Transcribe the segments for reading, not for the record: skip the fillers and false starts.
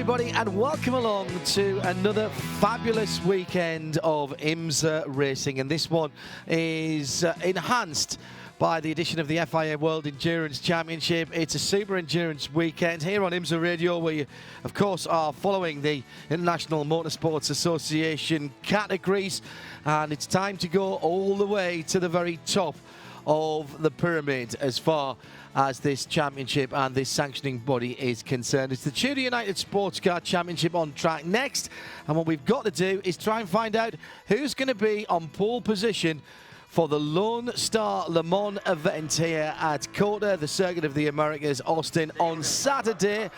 everybody, and welcome along to another fabulous weekend of IMSA racing. And this one is enhanced by the addition of the FIA World Endurance Championship. It's a super endurance weekend here on IMSA Radio, where you, of course, are following the International Motorsports Association categories. And it's time to go all the way to the very top of the pyramid as far as this championship and this sanctioning body is concerned. It's the TUDOR United Sports Car Championship on track next, and what we've got to do is try and find out who's going to be on pole position for the Lone Star Le Mans event here at COTA, the Circuit of the Americas, Austin, on Saturday.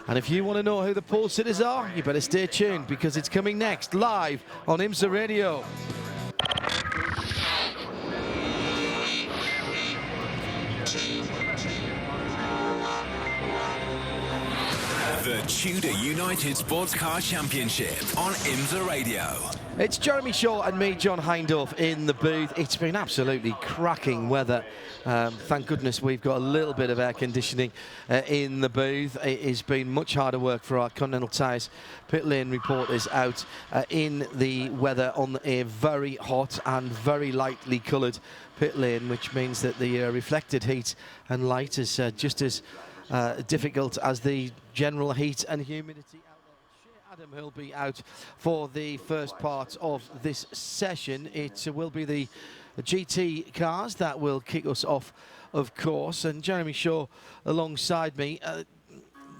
And if you want to know who the pole sitters are, you better stay tuned, because it's coming next live on IMSA Radio. The TUDOR United Sports Car Championship on IMSA Radio. It's Jeremy Shaw and me, John Hindorf, in the booth. It's been absolutely cracking weather. Thank goodness we've got a little bit of air conditioning in the booth. It has been much harder work for our Continental Tires pit lane reporters out in the weather on a very hot and very lightly coloured pit lane, which means that the reflected heat and light is just as difficult as the general heat and humidity out there. Adam will be out for the first part of this session. It will be the GT cars that will kick us off, of course, and Jeremy Shaw alongside me. A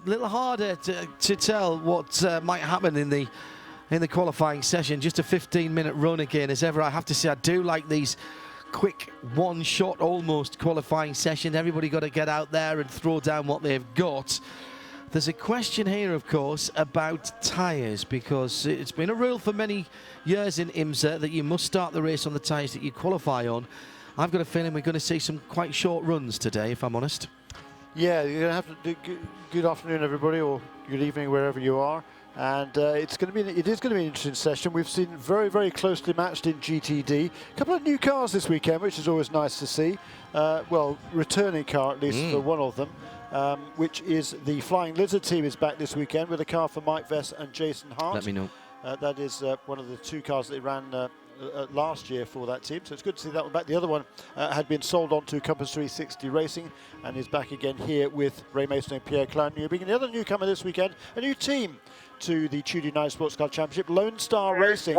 little harder to tell what might happen in the qualifying session. Just a 15-minute run again, as ever. I have to say, I do like these quick one-shot almost qualifying session. Everybody got to get out there and throw down what they've got. There's a question here, of course, about tyres, because it's been a rule for many years in IMSA that you must start the race on the tyres that you qualify on. I've got a feeling we're going to see some quite short runs today, if I'm honest. Yeah, you're going to have to do good afternoon, everybody, or good evening, wherever you are. And it is going to be an interesting session. We've seen very, very closely matched in GTD. A couple of new cars this weekend, which is always nice to see. Well, returning car at least for one of them, which is the Flying Lizard team is back this weekend with a car for Mike Vess and Jason Hart. Let me know. That is one of the two cars that they ran last year for that team, so it's good to see that one back. The other one had been sold on to Compass 360 Racing and is back again here with Ray Mason and Pierre Clown-Newby. And the other newcomer this weekend, a new team to the TUDOR United Sports Car Championship, Lone Star Racing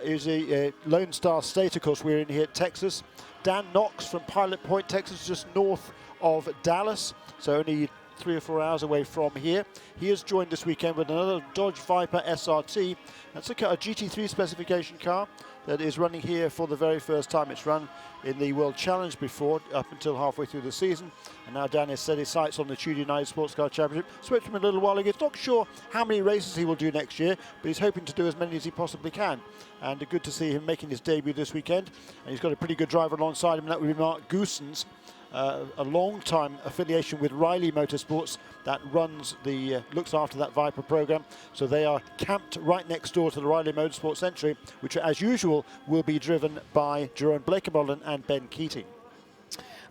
is a Lone Star State. Of course, we're in here at Texas. Dan Knox from Pilot Point, Texas, just north of Dallas, so only 3 or 4 hours away from here. He is joined this weekend with another Dodge Viper SRT. That's a GT3 specification car that is running here for the very first time. It's run in the World Challenge before, up until halfway through the season. And now Dan has set his sights on the TUDOR United Sports Car Championship. Spoke to him a little while ago. He's not sure how many races he will do next year, but he's hoping to do as many as he possibly can. And good to see him making his debut this weekend. And he's got a pretty good driver alongside him, and that would be Mark Goossens. A long-time affiliation with Riley Motorsports that runs looks after that Viper program. So they are camped right next door to the Riley Motorsports entry, which, as usual, will be driven by Jerome Blakemolen and Ben Keating.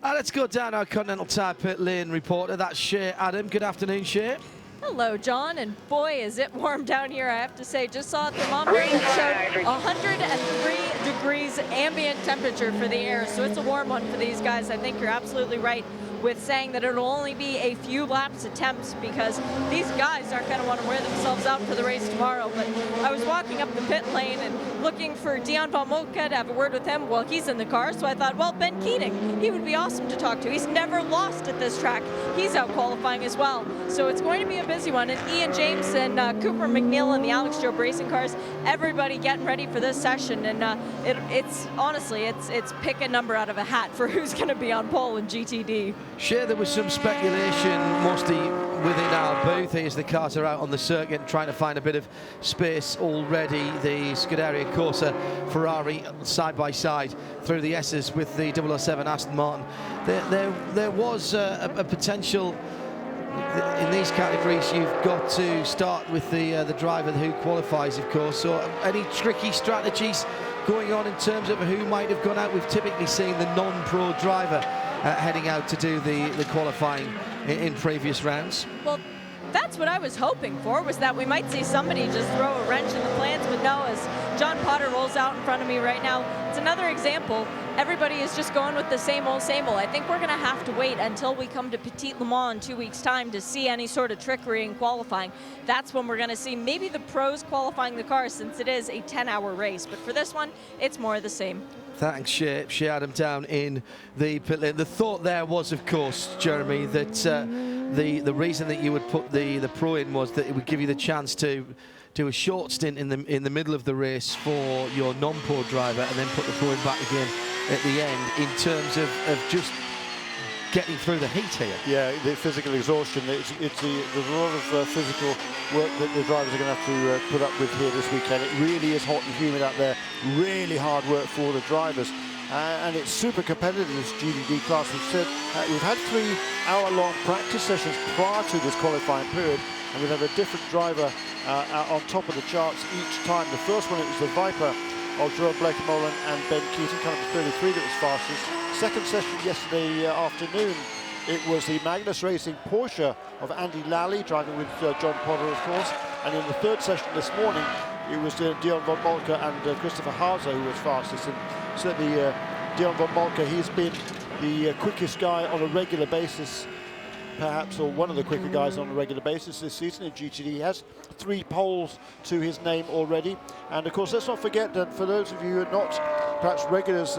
Let's go down our Continental Tire pit lane reporter. That's Shea Adam. Good afternoon, Shea. Hello, John, and boy, is it warm down here, I have to say. Just saw a thermometer that showed 103 degrees ambient temperature for the air, so it's a warm one for these guys. I think you're absolutely right with saying that it'll only be a few laps attempts, because these guys aren't going to want to wear themselves out for the race tomorrow. But I was walking up the pit lane and looking for Dion Van Moka to have a word with him. Well, he's in the car, so I thought, well, Ben Keating, he would be awesome to talk to. He's never lost at this track. He's out qualifying as well. So it's going to be a busy one. And Ian James and Cooper McNeil and the Alex Job racing cars, everybody getting ready for this session. And it's honestly, it's pick a number out of a hat for who's going to be on pole in GTD. Sure, there was some speculation mostly within our booth as the cars are out on the circuit trying to find a bit of space already. The Scuderia Corsa Ferrari side by side through the S's with the 007 Aston Martin. There was a potential. In these categories, you've got to start with the driver who qualifies, of course. So any tricky strategies going on in terms of who might have gone out? We've typically seen the non-pro driver heading out to do the qualifying in previous rounds. Well, That's what I was hoping for, was that we might see somebody just throw a wrench in the plans, but no, as John Potter rolls out in front of me right now, it's another example. Everybody is just going with the same old, same old. I think we're going to have to wait until we come to Petit Le Mans in 2 weeks' time to see any sort of trickery in qualifying. That's when we're going to see maybe the pros qualifying the cars, since it is a 10-hour race. But for this one, it's more of the same. Thanks, Shea Adam down in the pit lane. The thought there was, of course, Jeremy, that the reason that you would put the pro in was that it would give you the chance to do a short stint in the middle of the race for your non-pro driver, and then put the pro in back again at the end, in terms of just getting through the heat here. Yeah, the physical exhaustion. There's a lot of physical work that the drivers are going to have to put up with here this weekend. It really is hot and humid out there. Really hard work for the drivers. And it's super competitive, this GTD class. We've had 3-hour-long practice sessions prior to this qualifying period, and we've had a different driver on top of the charts each time. The first one, it was the Viper of Gerard Blekemolen and Ben Keating, kind of 33 that was fastest. Second session yesterday afternoon, it was the Magnus Racing Porsche of Andy Lally, driving with John Potter, of course. And in the third session this morning, it was Dion von Moltke and Christopher Hauser who was fastest. And certainly Dion von Moltke, he's been the quickest guy on a regular basis, perhaps, or one of the quicker guys on a regular basis this season in GTD. He has 3 poles to his name already. And of course, let's not forget that for those of you who are not perhaps regulars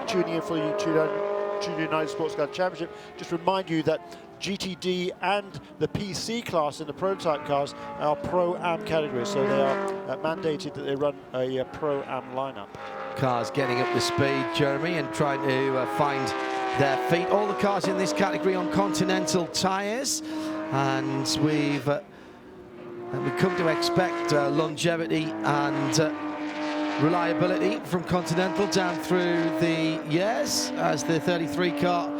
tuning in for the TUDOR United Sports Car Championship, just remind you that GTD and the PC class in the prototype cars are Pro-Am categories, so they are mandated that they run a Pro-Am lineup. Cars getting up the speed, Jeremy, and trying to find their feet. All the cars in this category on Continental tyres, and we've come to expect longevity and reliability from Continental down through the years, as the 33 car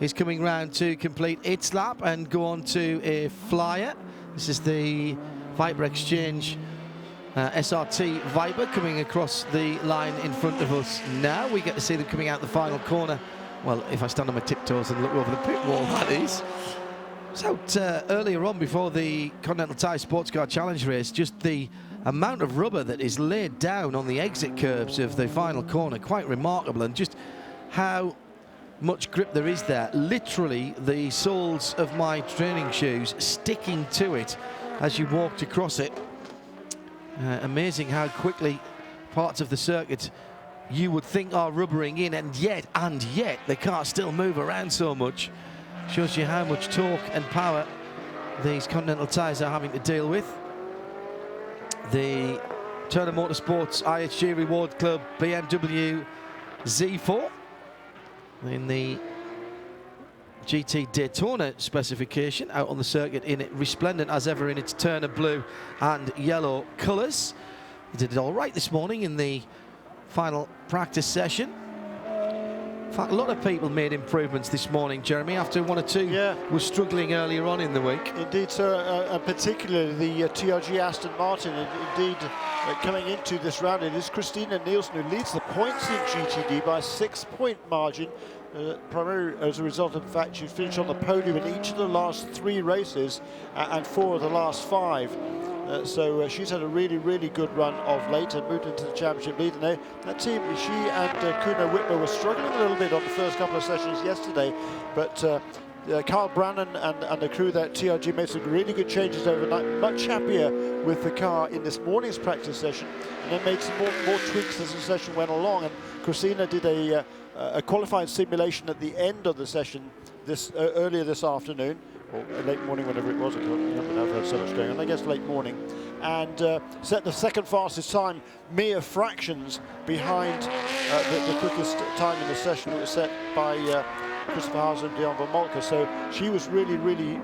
is coming round to complete its lap and go on to a flyer. This is the Viper Exchange SRT Viper coming across the line in front of us now. We get to see them coming out the final corner. Well, if I stand on my tiptoes and look over the pit wall, that is. So earlier on, before the Continental Tire Sports Car Challenge race, just the amount of rubber that is laid down on the exit curbs of the final corner, quite remarkable, and just how much grip there is there. Literally the soles of my training shoes sticking to it as you walked across it. Amazing how quickly parts of the circuit you would think are rubbering in, and yet the cars still move around so much. Shows you how much torque and power these Continental tyres are having to deal with. The Turner Motorsports IHG Reward Club BMW Z4 in the GT Daytona specification, out on the circuit in it, resplendent as ever in its Turner blue and yellow colours. It did it all right this morning in the final practice session. In fact, a lot of people made improvements this morning, Jeremy, after one or two were struggling earlier on in the week. Indeed, sir, and particularly the TRG Aston Martin. Indeed, coming into this round, it is Christina Nielsen who leads the points in GTD by a 6-point margin, primarily as a result of the fact she finished on the podium in each of the last 3 races and 4 of the last 5. So she's had a really, really good run of late and moved into the championship lead. And that team, she and Kuno Whitmer were struggling a little bit on the first couple of sessions yesterday, but Carl Brannan and the crew there at TRG made some really good changes overnight, much happier with the car in this morning's practice session, and then made some more tweaks as the session went along. And Christina did a qualifying simulation at the end of the session earlier this afternoon, or late morning, whenever it was. I've had so much going on. I guess late morning, and set the second fastest time, mere fractions behind the quickest time in the session. It was set by Christopher Hauser and Dion von Moltke. So she was really, really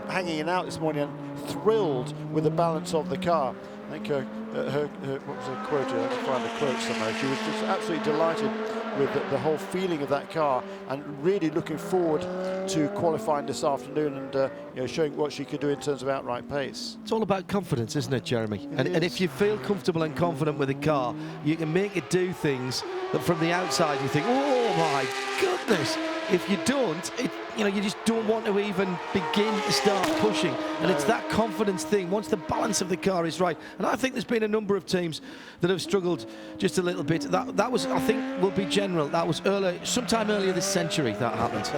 hanging it out this morning and thrilled with the balance of the car. I think her what was her quote? I can find the quote somewhere. She was just absolutely delighted with the whole feeling of that car, and really looking forward to qualifying this afternoon and showing what she could do in terms of outright pace. It's all about confidence, isn't it, Jeremy? And if you feel comfortable and confident with the car, you can make it do things that from the outside you think, oh my goodness. If you don't, you know, you just don't want to even begin to start pushing. And it's that confidence thing, once the balance of the car is right. And I think there's been a number of teams that have struggled just a little bit. That was, I think, will be general. That was sometime earlier this century that happened.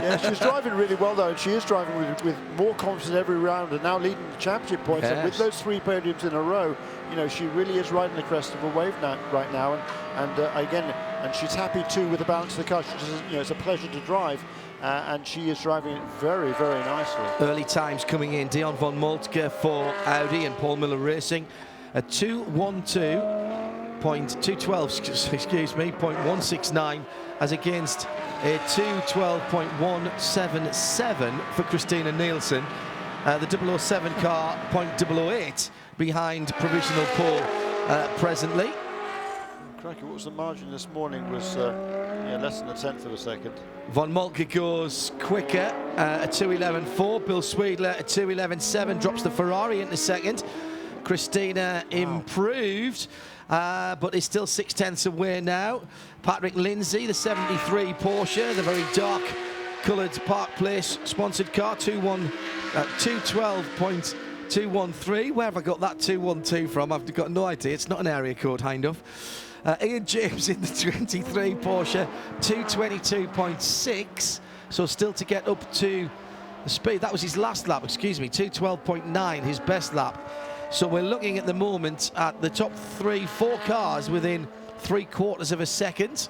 Yeah, she's driving really well, though, and she is driving with more confidence every round, and now leading the championship points. Yes. And with those 3 podiums in a row, you know, she really is riding the crest of a wave right now. And again, and she's happy too with the balance of the car. She doesn't, you know, it's a pleasure to drive, and she is driving it very, very nicely. Early times coming in. Dion von Moltke for Audi and Paul Miller Racing. A 2:12.212, excuse me, 0.169 as against a 2:12.177 for Christina Nielsen. The 007 car 0.008 behind provisional pole presently. Cracky, what was the margin this morning? Was less than a tenth of a second. Von Moltke goes quicker, a 2:11.4. Bill Sweedler, a 2:11.7, drops the Ferrari into second. Christina improved, but is still 6/10 away now. Patrick Lindsay, the 73 Porsche, the very dark coloured Park Place sponsored car, 2:12.213. Where have I got that 212 from? I've got no idea. It's not an area code, Hindhoff. Ian James in the 23 Porsche, 2:22.6. So still to get up to the speed. That was his last lap, excuse me, 2:12.9, his best lap. So we're looking at the moment at the top 3-4 cars within 3/4 of a second.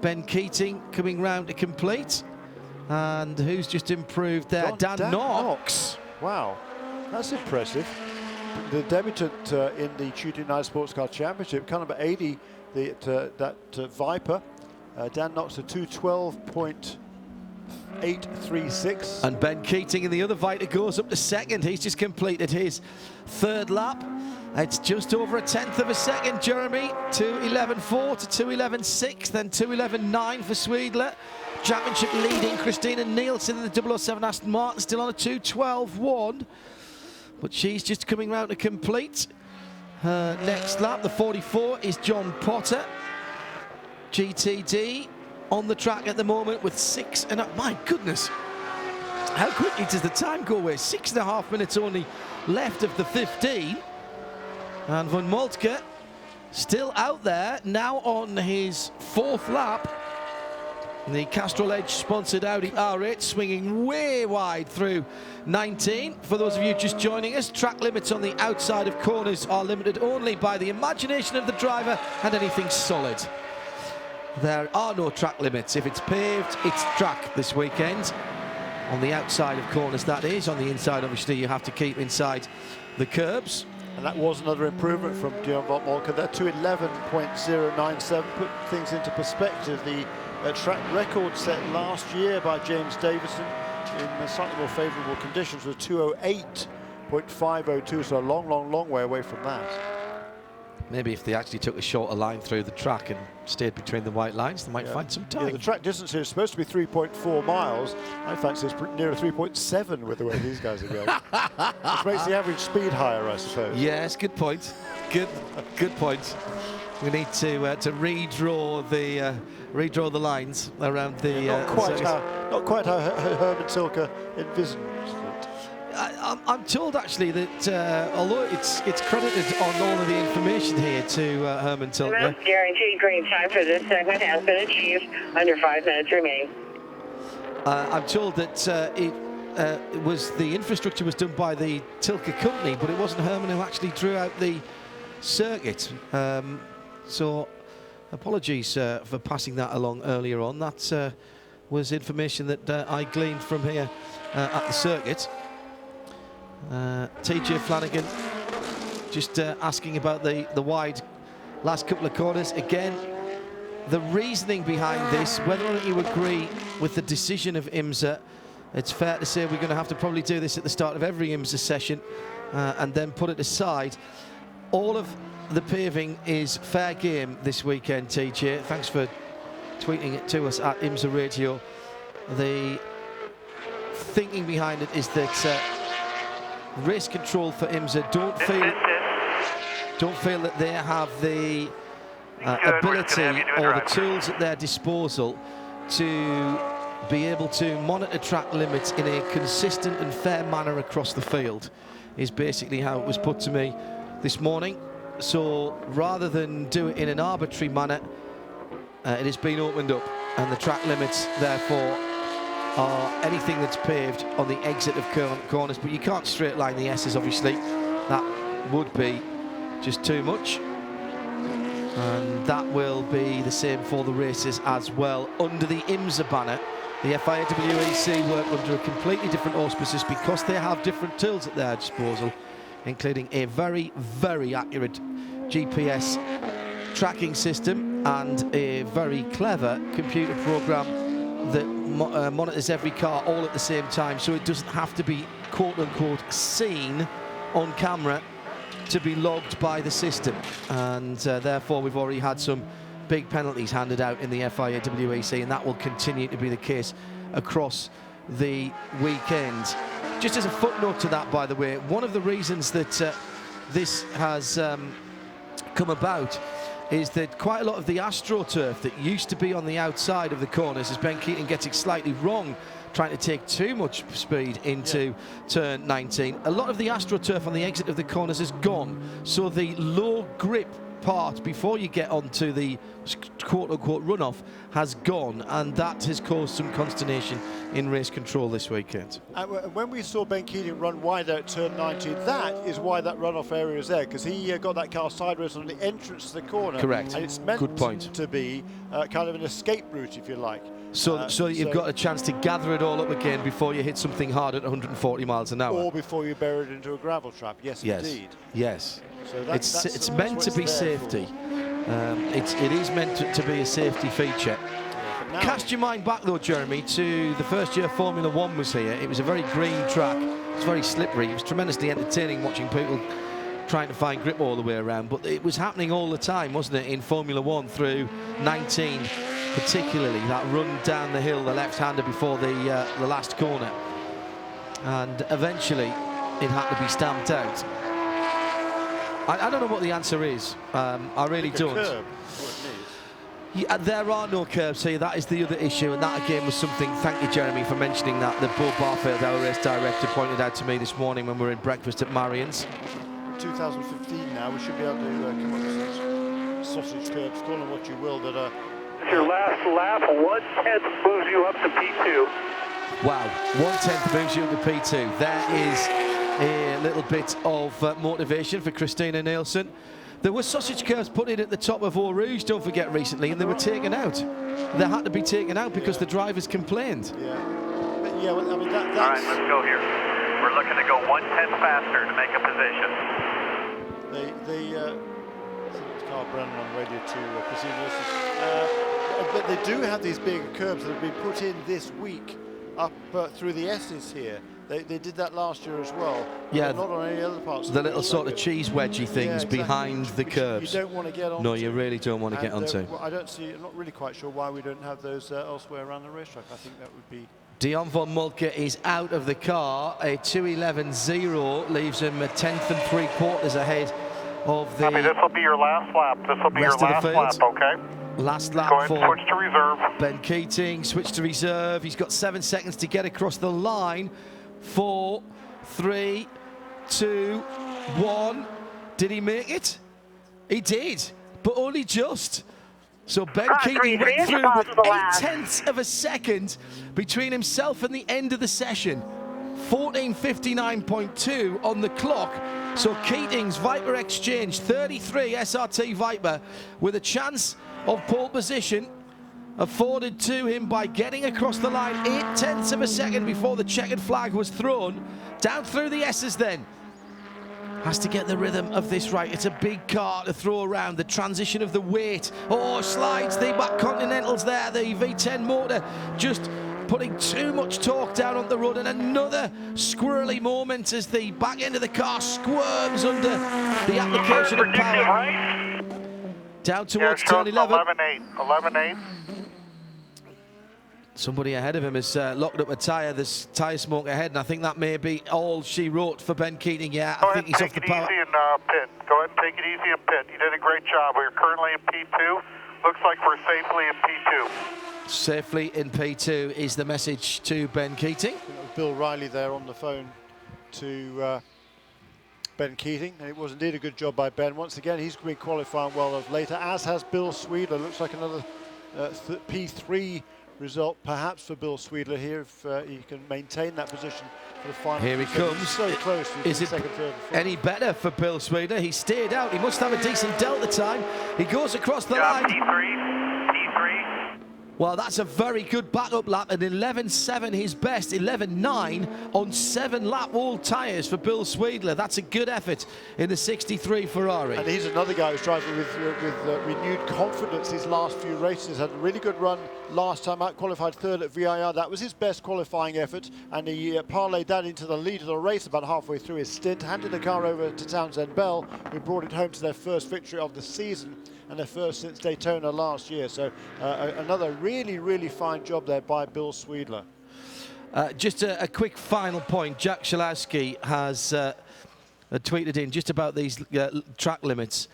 Ben Keating coming round to complete. And who's just improved there? Dan Knox. Wow, that's impressive. The debutant in the TUDOR United Sports Car Championship, car number 80, that Viper. Dan Knox, a 2:12.836. And Ben Keating in the other Vita goes up to second. He's just completed his 3rd lap. It's just over a tenth of a second, Jeremy. 2:11.4 to 2:11.6, then 2:11.9 for Sweedler. Championship leading Christina Nielsen in the 007 Aston Martin, still on a 2:12.1. But she's just coming round to complete her next lap. The 44 is John Potter. GTD on the track at the moment with 6 and my goodness, how quickly does the time go away? 6.5 minutes only left of the 15. And Von Moltke still out there, now on his 4th lap. The Castrol Edge sponsored Audi R8 swinging way wide through 19. For those of you just joining us, track limits on the outside of corners are limited only by the imagination of the driver and anything solid. There are no track limits. If it's paved, it's track this weekend. On the outside of corners, that is. On the inside, obviously, you have to keep inside the curbs. And that was another improvement from Dion von Moltke. That 2:11.097 put things into perspective. The track record set last year by James Davison in slightly more favourable conditions was 2:08.502, so a long way away from that. Maybe if they actually took a shorter line through the track and stayed between the white lines, they might find some time. Yeah, the track distance here is supposed to be 3.4 miles. I fancy it's nearer 3.7 with the way these guys are going. Which makes the average speed higher, I suppose. Yes, good point. Good point. We need to redraw the lines around the. Not quite how Herman Tilke envisaged it. I'm told actually that although it's credited on all of the information here to Herman Tilke. The most guaranteed green time for this segment has been achieved. Under 5 minutes remain. I'm told that it was the infrastructure was done by the Tilke company, but it wasn't Herman who actually drew out the circuit. So apologies for passing that along earlier on. That was information that I gleaned from here at the circuit. TJ Flanagan just asking about the wide last couple of corners. Again, the reasoning behind this, whether or not you agree with the decision of IMSA, it's fair to say we're going to have to probably do this at the start of every IMSA session and then put it aside. All of the paving is fair game this weekend, TJ. Thanks for tweeting it to us at IMSA Radio. The thinking behind it is that race control for IMSA don't feel that they have the ability or the tools at their disposal to be able to monitor track limits in a consistent and fair manner across the field is basically how it was put to me this morning. So rather than do it in an arbitrary manner, it has been opened up, and the track limits therefore are anything that's paved on the exit of corners, but you can't straight line the S's, obviously. That would be just too much. And that will be the same for the races as well. Under the IMSA banner, the FIA-WEC work under a completely different auspices because they have different tools at their disposal, including a very, very accurate GPS tracking system and a very clever computer program that monitors every car all at the same time, so it doesn't have to be quote-unquote seen on camera to be logged by the system. And therefore we've already had some big penalties handed out in the FIA-WEC, and that will continue to be the case across the weekend. Just as a footnote to that, by the way, one of the reasons that this has come about is that quite a lot of the AstroTurf that used to be on the outside of the corners, as Ben Keating gets it slightly wrong, trying to take too much speed into turn 19. A lot of the AstroTurf on the exit of the corners is gone, so the low grip part before you get onto the quote-unquote runoff has gone, and that has caused some consternation in race control this weekend. And when we saw Ben Keating run wide out turn 19, that is why that runoff area is there, because he got that car sideways on the entrance to the corner. Correct. And it's meant Good point. to be kind of an escape route, if you like. So you've got a chance to gather it all up again before you hit something hard at 140 miles an hour. Or before you bury it into a gravel trap. Yes, indeed. Yes. So it's meant to be safety. It is meant to be a safety feature. Cast your mind back though, Jeremy, to the first year Formula One was here. It was a very green track. It was very slippery. It was tremendously entertaining watching people trying to find grip all the way around. But it was happening all the time, wasn't it, in Formula One through 19, particularly that run down the hill, the left-hander before the last corner. And eventually it had to be stamped out. I don't know what the answer is. I really don't. Curb, Yeah, there are no curbs here. That is the other issue, and that again was something. Thank you, Jeremy, for mentioning that. The Bo Barfield, our race director, pointed out to me this morning when we were in breakfast at Marion's. 2015 now, we should be able to come up with some sausage curbs, call them what you will, that are... Your last lap, 1/10 moves you up to P2. Wow, 1/10 moves you up to P2. There is a little bit of motivation for Christina Nielsen. There were sausage curbs put in at the top of Eau Rouge, don't forget, recently, and they were taken out. They had to be taken out because the drivers complained. Yeah, but yeah, well, I mean, that's... All right, let's go here. We're looking to go 1/10 faster to make a position. Carl Brennan on radio to Christina Nielsen. But they do have these big curbs that have been put in this week up through the S's here. They did that last year as well. Yeah, not on any other parts. The little sort of cheese wedgy things behind the curbs. You don't want to get onto. No, you really don't want to get onto. Well, I'm not really quite sure why we don't have those elsewhere around the racetrack. I think that would be... Dion von Mulke is out of the car. A 2:11.0 leaves him a 10th and 3/4 ahead of the... This will be your last lap. This will be your last lap, okay? Last lap Go ahead for and switch to reserve. Ben Keating, switch to reserve. He's got 7 seconds to get across the line. 4, 3, 2, 1. Did he make it? He did, but only just. So Ben Keating went through with 0.8 of a second between himself and the end of the session. 14:59.2 on the clock. So Keating's Viper Exchange 33 SRT Viper with a chance of pole position afforded to him by getting across the line 0.8 of a second before the checkered flag was thrown. Down through the S's then. Has to get the rhythm of this right. It's a big car to throw around. The transition of the weight. Oh, slides the back Continentals there. The V10 motor just putting too much torque down on the road, and another squirrely moment as the back end of the car squirms under the application of power. Down towards turn 11. 11.8. Somebody ahead of him has locked up a tyre. There's tyre smoke ahead, and I think that may be all she wrote for Ben Keating. Yeah, I think he's off the power. Go ahead and take it easy in pit. Go ahead and take it easy in pit. You did a great job. We're currently in P2. Looks like we're safely in P2. Safely in P2 is the message to Ben Keating. Bill Riley there on the phone to Ben Keating, and it was indeed a good job by Ben. Once again, he's been qualifying well of later, as has Bill Sweedler. Looks like another P3 result perhaps for Bill Sweedler here, if he can maintain that position for the final. Here he comes. So close. Is it second, third, any better for Bill Sweedler? He steered out. He must have a decent delta time. He goes across the line. P3. Well, that's a very good backup lap, and 11.7 his best, 11.9 on 7-lap all tyres for Bill Sweedler. That's a good effort in the 63 Ferrari. And he's another guy who's driving with renewed confidence these last few races. Had a really good run last time out, qualified third at VIR. That was his best qualifying effort, and he parlayed that into the lead of the race about halfway through his stint, handed the car over to Townsend Bell, who brought it home to their first victory of the season, and their first since Daytona last year. So another really, really fine job there by Bill Sweedler. Just a quick final point. Jack Shalowski has tweeted in just about these track limits.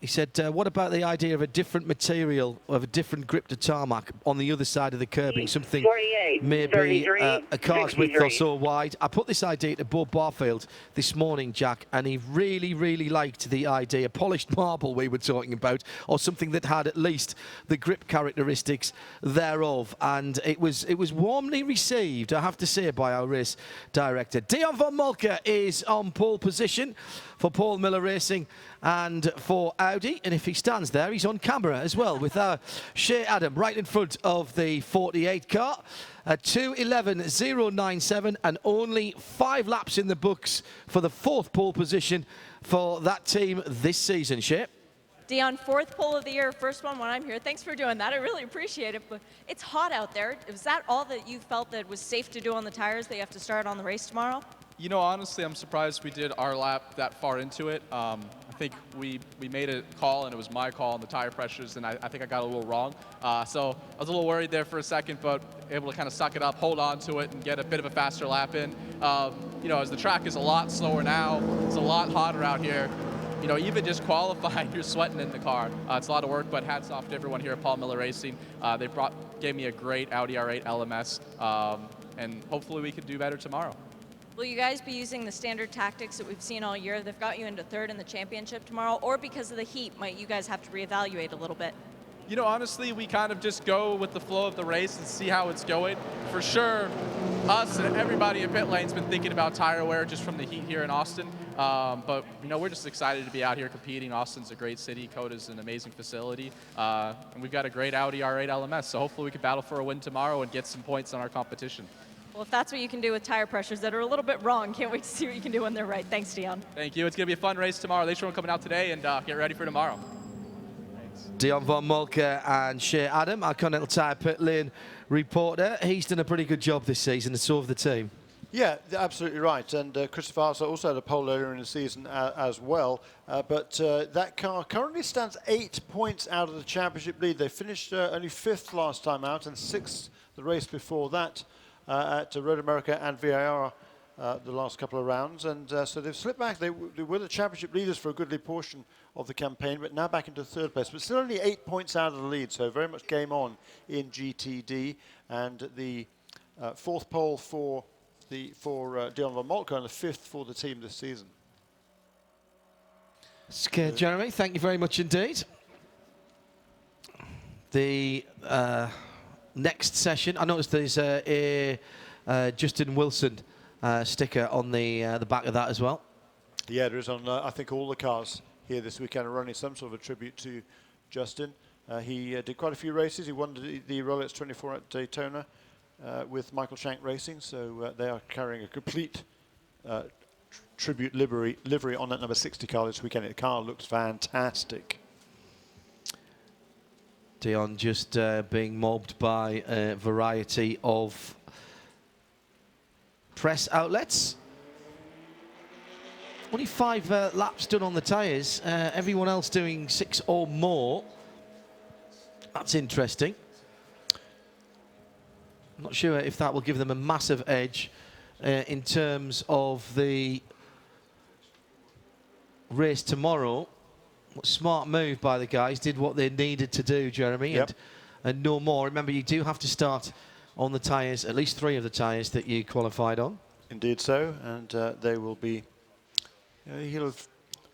He said, what about the idea of a different material, of a different grip to tarmac on the other side of the curbing, something 48, maybe a car's width or 63. so wide? I put this idea to Bob Barfield this morning, Jack, and he really, really liked the idea. Polished marble we were talking about, or something that had at least the grip characteristics thereof. And it was warmly received, I have to say, by our race director. Dion von Moltke is on pole position for Paul Miller Racing and for Audi, and if he stands there, he's on camera as well with Shea Adam right in front of the 48 car. 2:11.097 and only 5 laps in the books for the 4th pole position for that team this season. Shea? Dion, 4th pole of the year, first one when I'm here. Thanks for doing that. I really appreciate it. But it's hot out there. Was that all that you felt that was safe to do on the tires that you have to start on the race tomorrow? You know, honestly, I'm surprised we did our lap that far into it. I think we made a call, and it was my call on the tire pressures, and I think I got a little wrong. So I was a little worried there for a second, but able to kind of suck it up, hold on to it, and get a bit of a faster lap in. You know, as the track is a lot slower now, it's a lot hotter out here. You know, even just qualifying, you're sweating in the car. It's a lot of work, but hats off to everyone here at Paul Miller Racing. They gave me a great Audi R8 LMS, and hopefully we can do better tomorrow. Will you guys be using the standard tactics that we've seen all year? They've got you into 3rd in the championship tomorrow, or because of the heat, might you guys have to reevaluate a little bit? You know, honestly, we kind of just go with the flow of the race and see how it's going. For sure, us and everybody in pit lane's been thinking about tire wear just from the heat here in Austin. But, you know, we're just excited to be out here competing. Austin's a great city. Coda's an amazing facility. And we've got a great Audi R8 LMS, so hopefully we can battle for a win tomorrow and get some points on our competition. Well, if that's what you can do with tire pressures that are a little bit wrong, can't wait to see what you can do when they're right. Thanks, Dion. Thank you. It's going to be a fun race tomorrow. Thanks for coming out today, and get ready for tomorrow. Thanks. Dion von Moltke and Shea Adam, our Continental Tire pit lane reporter. He's done a pretty good job this season, and so have the team. Yeah, absolutely right. And Christopher also had a pole earlier in the season as well. But that car currently stands 8 points out of the championship lead. They finished only 5th last time out and 6th the race before that. At Road America and VIR the last couple of rounds, and so they've slipped back. They were the championship leaders for a goodly portion of the campaign, but now back into 3rd place, but still only 8 points out of the lead, so very much game on in GTD. And the 4th pole for Dion von Moltke and the 5th for the team this season. Jeremy, thank you very much indeed. The next session, I noticed there's a Justin Wilson sticker on the back of that as well. Yeah, there is on, I think, all the cars here this weekend are running some sort of a tribute to Justin. He did quite a few races. He won the Rolex 24 at Daytona with Michael Shank Racing, so they are carrying a complete tribute livery on that number 60 car this weekend. The car looks fantastic. Dion just being mobbed by a variety of press outlets. Only 5 laps done on the tyres. Everyone else doing 6 or more. That's interesting. I'm not sure if that will give them a massive edge in terms of the race tomorrow. Smart move by the guys, did what they needed to do, Jeremy. Yep. and no more. Remember, you do have to start on the tyres, at least 3 of the tyres that you qualified on. Indeed so, and they will be, he'll have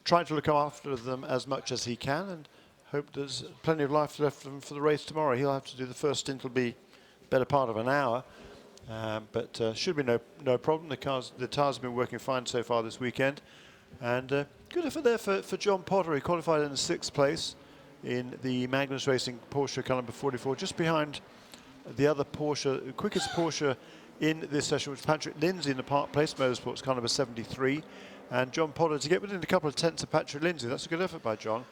tried to look after them as much as he can and hope there's plenty of life left for the race tomorrow. He'll have to do the first stint, will be better part of an hour, but should be no problem. The tyres have been working fine so far this weekend, and good effort there for John Potter. He qualified in the 6th place in the Magnus Racing Porsche car number 44, just behind the other Porsche, quickest Porsche in this session, which was Patrick Lindsay in the Park Place Motorsports car number 73. And John Potter to get within a couple of tenths of Patrick Lindsay. That's a good effort by John.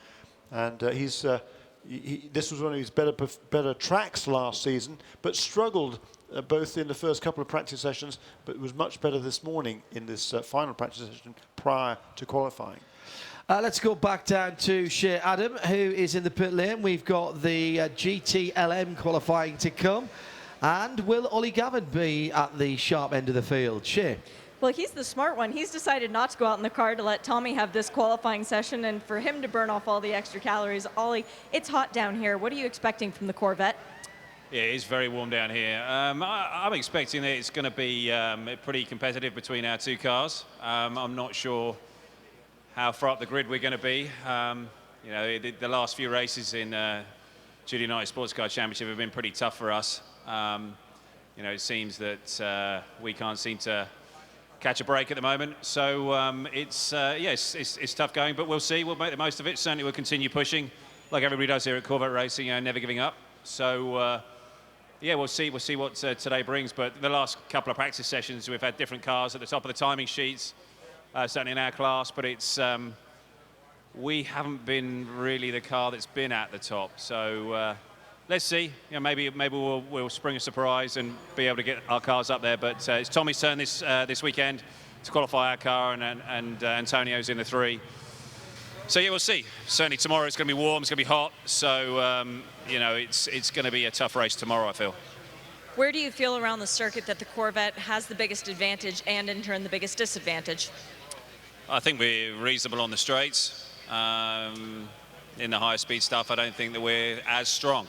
And this was one of his better tracks last season, but struggled both in the first couple of practice sessions, but was much better this morning in this final practice session prior to qualifying. Let's go back down to Shea Adam, who is in the pit lane. We've got the GTLM qualifying to come. And will Ollie Gavin be at the sharp end of the field? Shea. Well, he's the smart one. He's decided not to go out in the car to let Tommy have this qualifying session and for him to burn off all the extra calories. Ollie, it's hot down here. What are you expecting from the Corvette? Yeah, it's very warm down here. I'm expecting that it's going to be pretty competitive between our 2 cars. I'm not sure how far up the grid we're going to be. The last few races in TUDOR United Sports Car Championship have been pretty tough for us. It seems that we can't seem to catch a break at the moment. So it's tough going, but we'll see. We'll make the most of it. Certainly we'll continue pushing like everybody does here at Corvette Racing, never giving up. So we'll see what today brings. But the last couple of practice sessions, we've had different cars at the top of the timing sheets, certainly in our class, but it's we haven't been really the car that's been at the top. So let's see. Maybe we'll spring a surprise and be able to get our cars up there. But it's Tommy's turn this weekend to qualify our car, and Antonio's in the 3. So yeah, we'll see. Certainly tomorrow it's going to be warm. It's going to be hot. So it's going to be a tough race tomorrow, I feel. Where do you feel around the circuit that the Corvette has the biggest advantage and in turn the biggest disadvantage? I think we're reasonable on the straights. In the higher speed stuff, I don't think that we're as strong.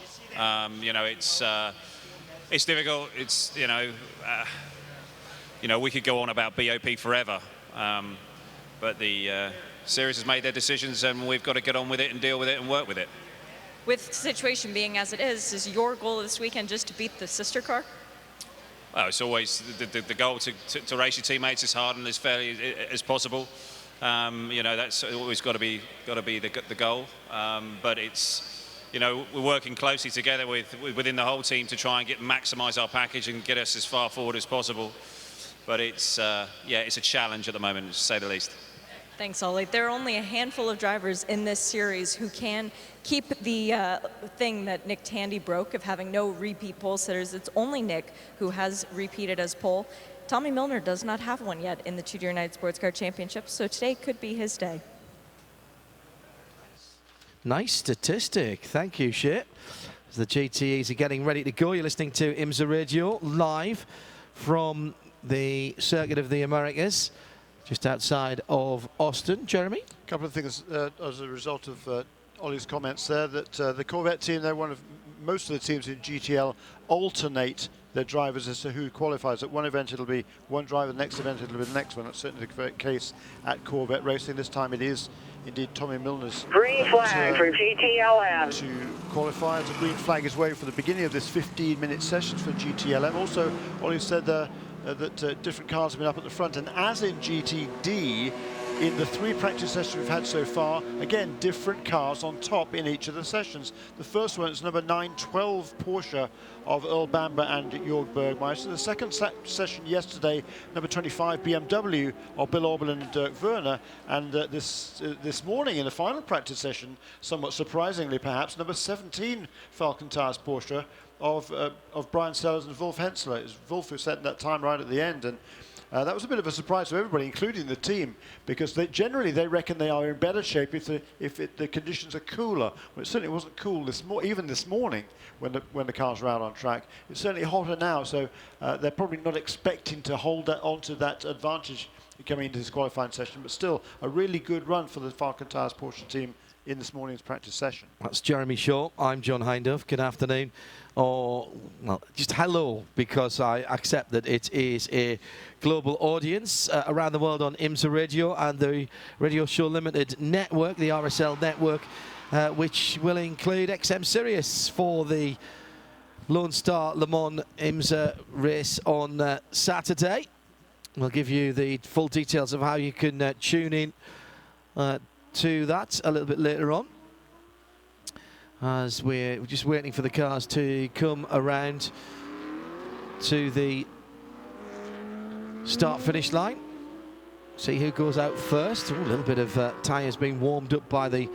It's difficult. It's we could go on about BOP forever, but the series has made their decisions, and we've got to get on with it and deal with it and work with it. With the situation being as it is your goal this weekend just to beat the sister car? Well, it's always the goal to race your teammates as hard and as fairly as possible. That's always got to be the goal. But it's, we're working closely together within the whole team to try and maximise our package and get us as far forward as possible. But it's a challenge at the moment, to say the least. Thanks, Ollie. There are only a handful of drivers in this series who can keep the thing that Nick Tandy broke of having no repeat pole sitters. It's only Nick who has repeated as pole. Tommy Milner does not have one yet in the TUDOR United Sports Car Championship, so today could be his day. Nice statistic. Thank you, Shea. As the GTEs are getting ready to go, you're listening to IMSA Radio live from the Circuit of the Americas, just outside of Austin. Jeremy? A couple of things as a result of Ollie's comments there, that the Corvette team, they're one of most of the teams in GTL alternate their drivers as to who qualifies. At one event it'll be one driver, the next event it'll be the next one. That's certainly the case at Corvette Racing. This time it is indeed Tommy Milner's green flag for GTLM to qualify. The green flag is waiting for the beginning of this 15-minute session for GTLM. Also, Ollie said that different cars have been up at the front, and as in GTD, in the 3 practice sessions we've had so far, again, different cars on top in each of the sessions. The first one is number 912 Porsche of Earl Bamber and Jörg Bergmeister. The second session yesterday, number 25 BMW of Bill Oberlin and Dirk Werner. And this morning in the final practice session, somewhat surprisingly perhaps, number 17 Falcon Tires Porsche of Brian Sellers and Wolf Hensler. It was Wolf who set that time right at the end. And that was a bit of a surprise to everybody, including the team, because they reckon they are in better shape if the conditions are cooler. Well, it certainly wasn't cool even this morning when the cars were out on track. It's certainly hotter now, so they're probably not expecting to hold onto that advantage coming into this qualifying session. But still, a really good run for the Falcon Tires Porsche team in this morning's practice session. That's Jeremy Shaw. I'm John Hindhaugh. Good afternoon, or well, just hello, because I accept that it is a global audience around the world on IMSA Radio and the Radio Show Limited network, the RSL network, which will include XM Sirius for the Lone Star Le Mans IMSA race on Saturday. We'll give you the full details of how you can tune in to that a little bit later on, as we're just waiting for the cars to come around to the start-finish line. See who goes out first. Ooh, a little bit of tyres being warmed up by the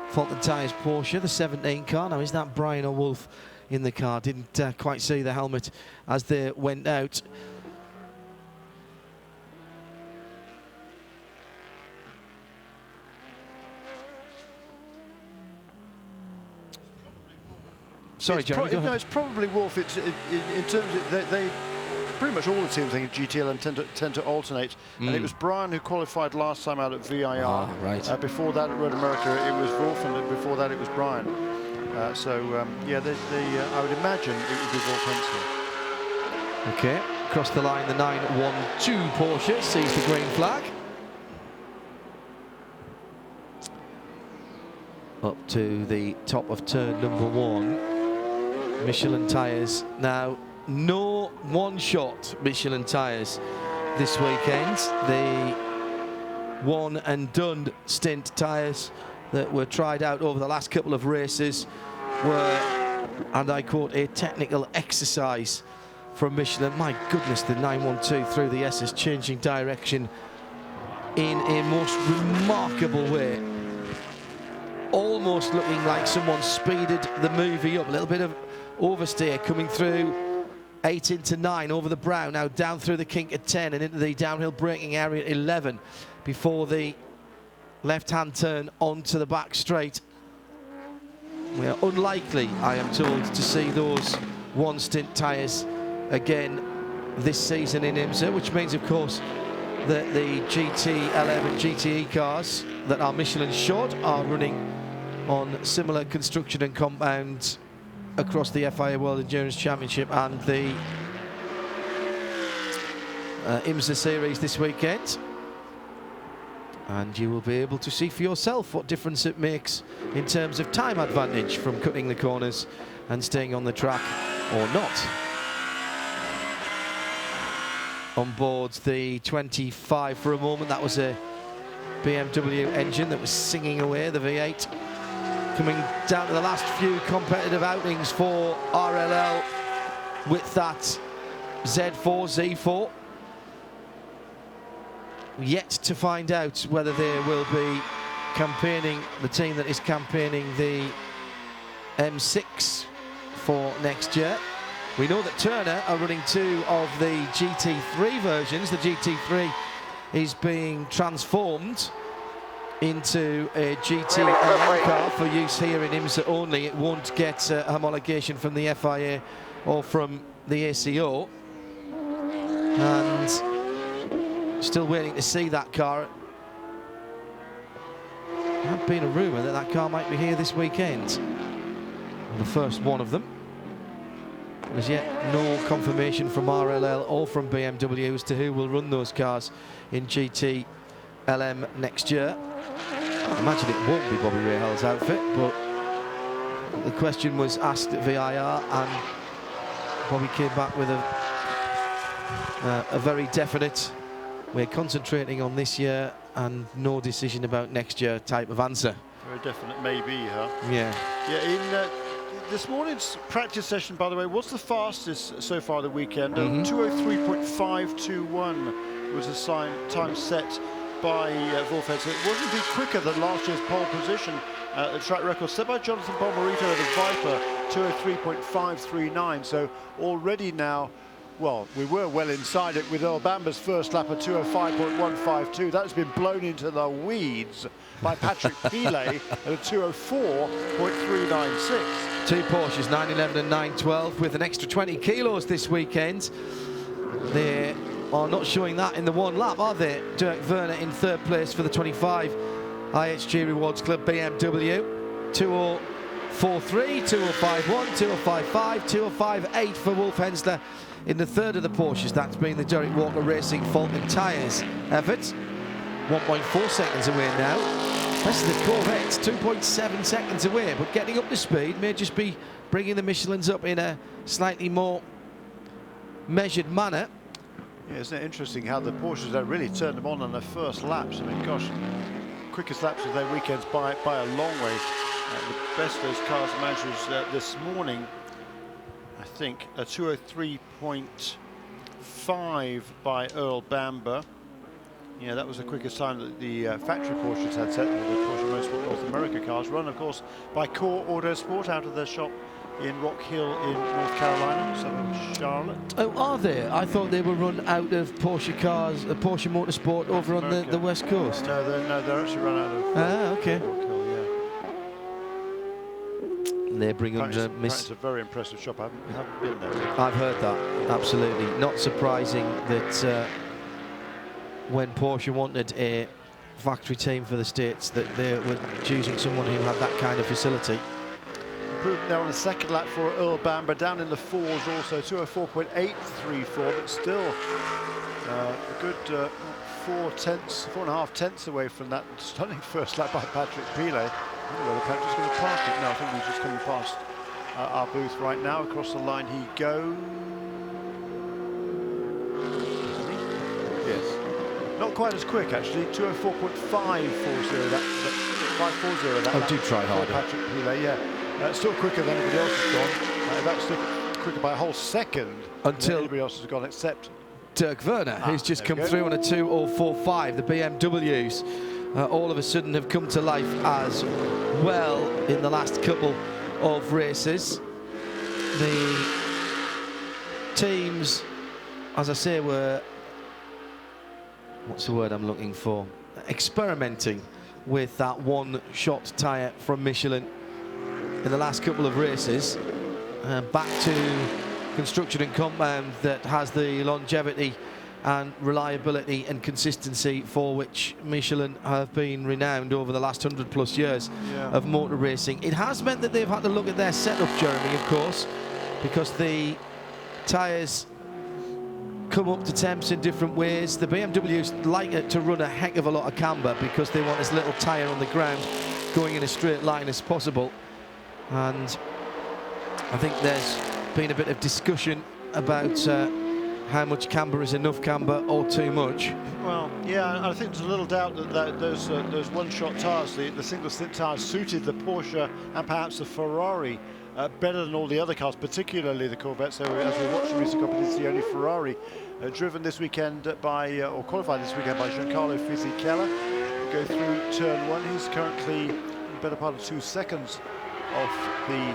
Fulton Tyres Porsche, the 17 car. Now, is that Brian or Wolf in the car? Didn't quite see the helmet as they went out. Sorry, Jeremy. No, it's probably Wolf. It's in terms of they pretty much all the teams, I think, GTLM tend to alternate. And it was Brian who qualified last time out at VIR. Right. Before that at Road America, it was Wolf, and before that it was Brian. Yeah, I would imagine it would be Wolf Hensley. Okay, across the line, the 912 Porsche sees the green flag. Up to the top of turn number 1. Michelin tyres now, no one-shot Michelin tyres this weekend. The one and done stint tyres that were tried out over the last couple of races were, and I quote, a technical exercise from Michelin. My goodness, the 912 through the S is changing direction in a most remarkable way. Almost looking like someone speeded the movie up. A little bit of oversteer coming through 8 into 9 over the brow, now down through the kink at 10 and into the downhill braking area at 11 before the left-hand turn onto the back straight. We are unlikely, I am told, to see those one stint tyres again this season in IMSA, which means, of course, that the GTLM and GTE cars that are Michelin short are running on similar construction and compounds across the FIA World Endurance Championship and the IMSA series this weekend. And you will be able to see for yourself what difference it makes in terms of time advantage from cutting the corners and staying on the track or not. On board the 25 for a moment, that was a BMW engine that was singing away, the V8. Coming down to the last few competitive outings for RLL with that Z4, Z4. Yet to find out whether they will be campaigning, the team that is campaigning the M6 for next year. We know that Turner are running 2 of the GT3 versions. The GT3 is being transformed into a GTLM car for use here in IMSA only. It won't get homologation from the FIA or from the ACO. And still waiting to see that car. There had been a rumour that that car might be here this weekend. The first one of them. There's yet no confirmation from RLL or from BMW as to who will run those cars in GTLM next year. I imagine it won't be Bobby Rahal's outfit, but the question was asked at VIR and Bobby came back with a very definite, we're concentrating on this year and no decision about next year type of answer. Very definite maybe, huh? Yeah. Yeah, in this morning's practice session, by the way, was the fastest so far the weekend. 203.521 was the time set by Wolf Hensley. It wasn't a bit quicker than last year's pole position. The track record set by Jonathan Bomarito at the Viper, 203.539. So already now, well, we were well inside it with Earl Bamber's first lap at 205.152. That's been blown into the weeds by Patrick Pillay at a 204.396. 2 Porsches, 911 and 912, with an extra 20 kilos this weekend. They are not showing that in the one lap, are they? Dirk Werner in 3rd place for the 25 IHG Rewards Club BMW. 2043, 2051, 2055, 2058 for Wolf Hensler in the third of the Porsches. That's been the Derek Walker Racing Falcon Tyres effort. 1.4 seconds away now. Rest of the Corvette's 2.7 seconds away, but getting up to speed may just be bringing the Michelins up in a slightly more measured manner. Yeah, isn't it interesting how the Porsches have really turned them on their first laps? I mean, gosh, quickest laps of their weekends by a long way. The best of those cars managed was this morning, I think, a 203.5 by Earl Bamber. Yeah, that was the quickest time that the factory Porsches had set, the Porsche Motorsport North America cars, run, of course, by Core Autosport out of their shop in Rock Hill in North Carolina, so Charlotte. Oh, are they? I thought they were run out of Porsche cars, Porsche Motorsport over on the West Coast. No, they're actually run out of okay. Rock Hill, yeah. And they bring under It's a very impressive shop. I haven't been there. I've heard that, absolutely. Not surprising that when Porsche wanted a factory team for the States, that they were choosing someone who had that kind of facility. Improved there on the second lap for Earl Bamber, down in the fours also, 204.834, but still a good 4.5 tenths away from that stunning first lap by Patrick Pilet. I don't know whether Patrick's going to park it now. I think he's just coming past our booth right now. Across the line he goes. Yes. Not quite as quick actually, 204.540 that 540 that. Oh, do try harder. Patrick Pilet, yeah. Still quicker than anybody else has gone. That's still quicker by a whole second until anybody else has gone, except Dirk Werner, who's just come through on a 2:04.5. The BMWs all of a sudden have come to life as well in the last couple of races. The teams, as I say, were, what's the word I'm looking for? Experimenting with that one-shot tyre from Michelin in the last couple of races. Back to construction and compound that has the longevity and reliability and consistency for which Michelin have been renowned over the last 100+ years of motor racing. It has meant that they've had to look at their setup, Jeremy, of course, because the tyres come up to temps in different ways. The BMWs like it to run a heck of a lot of camber because they want as little tyre on the ground going in a straight line as possible. And I think there's been a bit of discussion about how much camber is enough camber or too much. Well, yeah, I think there's a little doubt that those one-shot tyres, the single-stick tyres, suited the Porsche and perhaps the Ferrari better than all the other cars, particularly the Corvette. So as we watch the recent competition, the only Ferrari driven this weekend by, or qualified this weekend by Giancarlo Fisichella. Go through turn one. He's currently in the better part of 2 seconds off the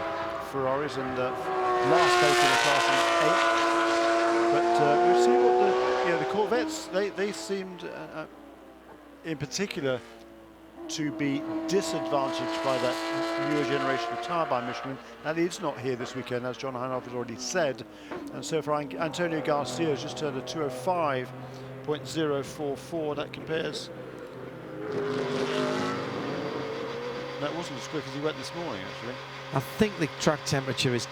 Ferraris and last place in the class in 8th. But we've seen what the Corvettes, they seemed in particular to be disadvantaged by that newer generation of tyre by Michelin. And it's not here this weekend, as John Heinhoff has already said. And so for Antonio Garcia has just turned a 205.044. That compares. That wasn't as quick as he went this morning, actually. I think the track temperature is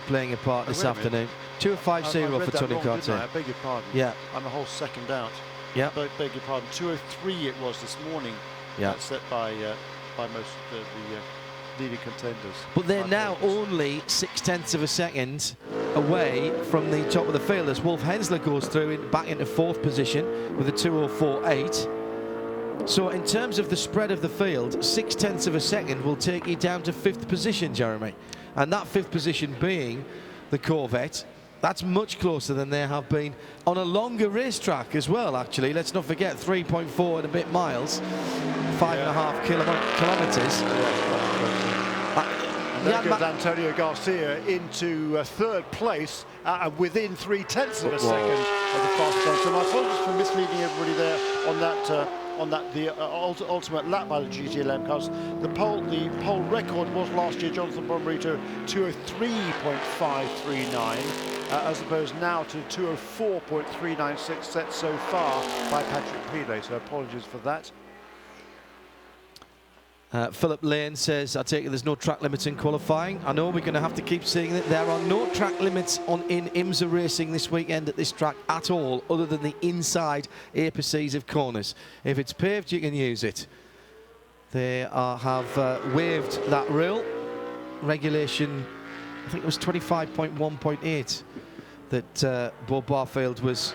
playing a part this afternoon. 2.50 for Tony Carter. I beg your pardon. Yeah. I'm a whole second out. Yeah. Beg your pardon. 2:03 it was this morning. Yeah. That's set by most of the leading contenders. But they're now only 0.6 of a second away from the top of the field as Wolf Hensler goes through back into 4th position with a 2:04.8. So in terms of the spread of the field, 0.6 of a second will take you down to 5th position, Jeremy. And that 5th position being the Corvette. That's much closer than they have been on a longer racetrack as well, actually. Let's not forget 3.4 and a bit miles, 5.5 kilometres. And there goes Antonio Garcia into 3rd place within 0.3 of a second of the fastest time. So my apologies for misleading everybody there on the ultimate lap by the GTLM cars. The pole record was last year Jonathan Bomberito 203.539, as opposed now to 204.396 set so far by Patrick Pilet. So apologies for that. Philip Lane says, I take it there's no track limits in qualifying. I know we're going to have to keep seeing it. There are no track limits in IMSA racing this weekend at this track at all, other than the inside apices of corners. If it's paved, you can use it. They have waived that rule. Regulation, I think it was 25.1.8 that Bo Barfield was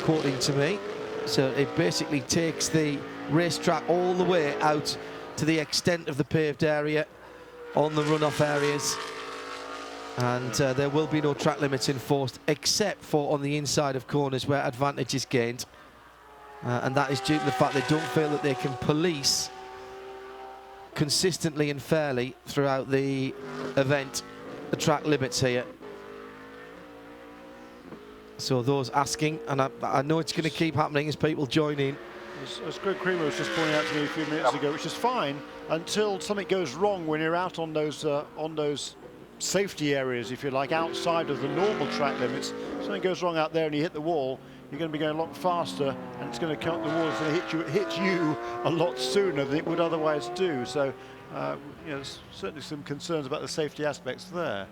quoting to me. So it basically takes the racetrack all the way out to the extent of the paved area on the runoff areas, and there will be no track limits enforced except for on the inside of corners where advantage is gained, and that is due to the fact they don't feel that they can police consistently and fairly throughout the event the track limits here. So those asking, and I know it's going to keep happening as people join in. As Greg Creamer was just pointing out to me a few minutes ago, which is fine until something goes wrong when you're out on those safety areas, if you like, outside of the normal track limits. If something goes wrong out there and you hit the wall, you're going to be going a lot faster, and it's going to count, the wall is going to hit you a lot sooner than it would otherwise do. So, you know, there's certainly some concerns about the safety aspects there.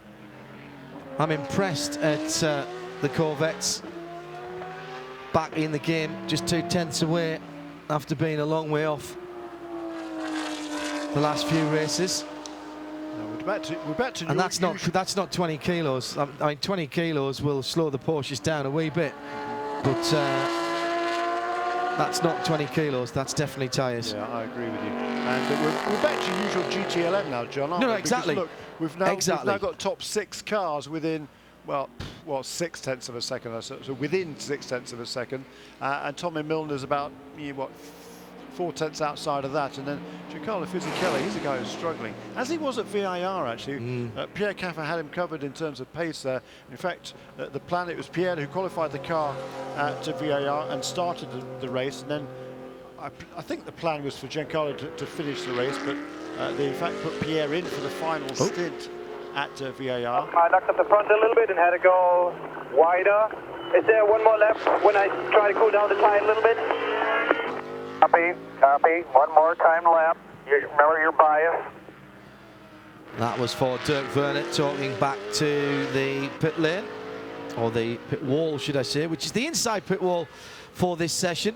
I'm impressed at the Corvettes back in the game, just 2/10 away after being a long way off the last few races. We're back to and that's not 20 kilos. I mean, 20 kilos will slow the Porsches down a wee bit, but that's not 20 kilos. That's definitely tyres. Yeah, I agree with you. And we're back to usual GTLM now, John, aren't we? No, exactly. Because look, we've now got top 6 cars within, well, 6/10 of a second, so within 6/10 of a second, and Tommy Milner's about 4/10 outside of that, and then Giancarlo Fisichella, he's a guy who's struggling, as he was at VIR actually. Pierre Caffer had him covered in terms of pace there. In fact, the plan, it was Pierre who qualified the car at VIR and started the race, and then I think the plan was for Giancarlo to finish the race, but they in fact put Pierre in for the final stint at VIR. I knocked up the front a little bit and had to go wider. Is there one more left when I try to cool down the tire a little bit? Copy. One more time lap. Remember your bias. That was for Dirk Vernet talking back to the pit lane, or the pit wall, should I say, which is the inside pit wall for this session.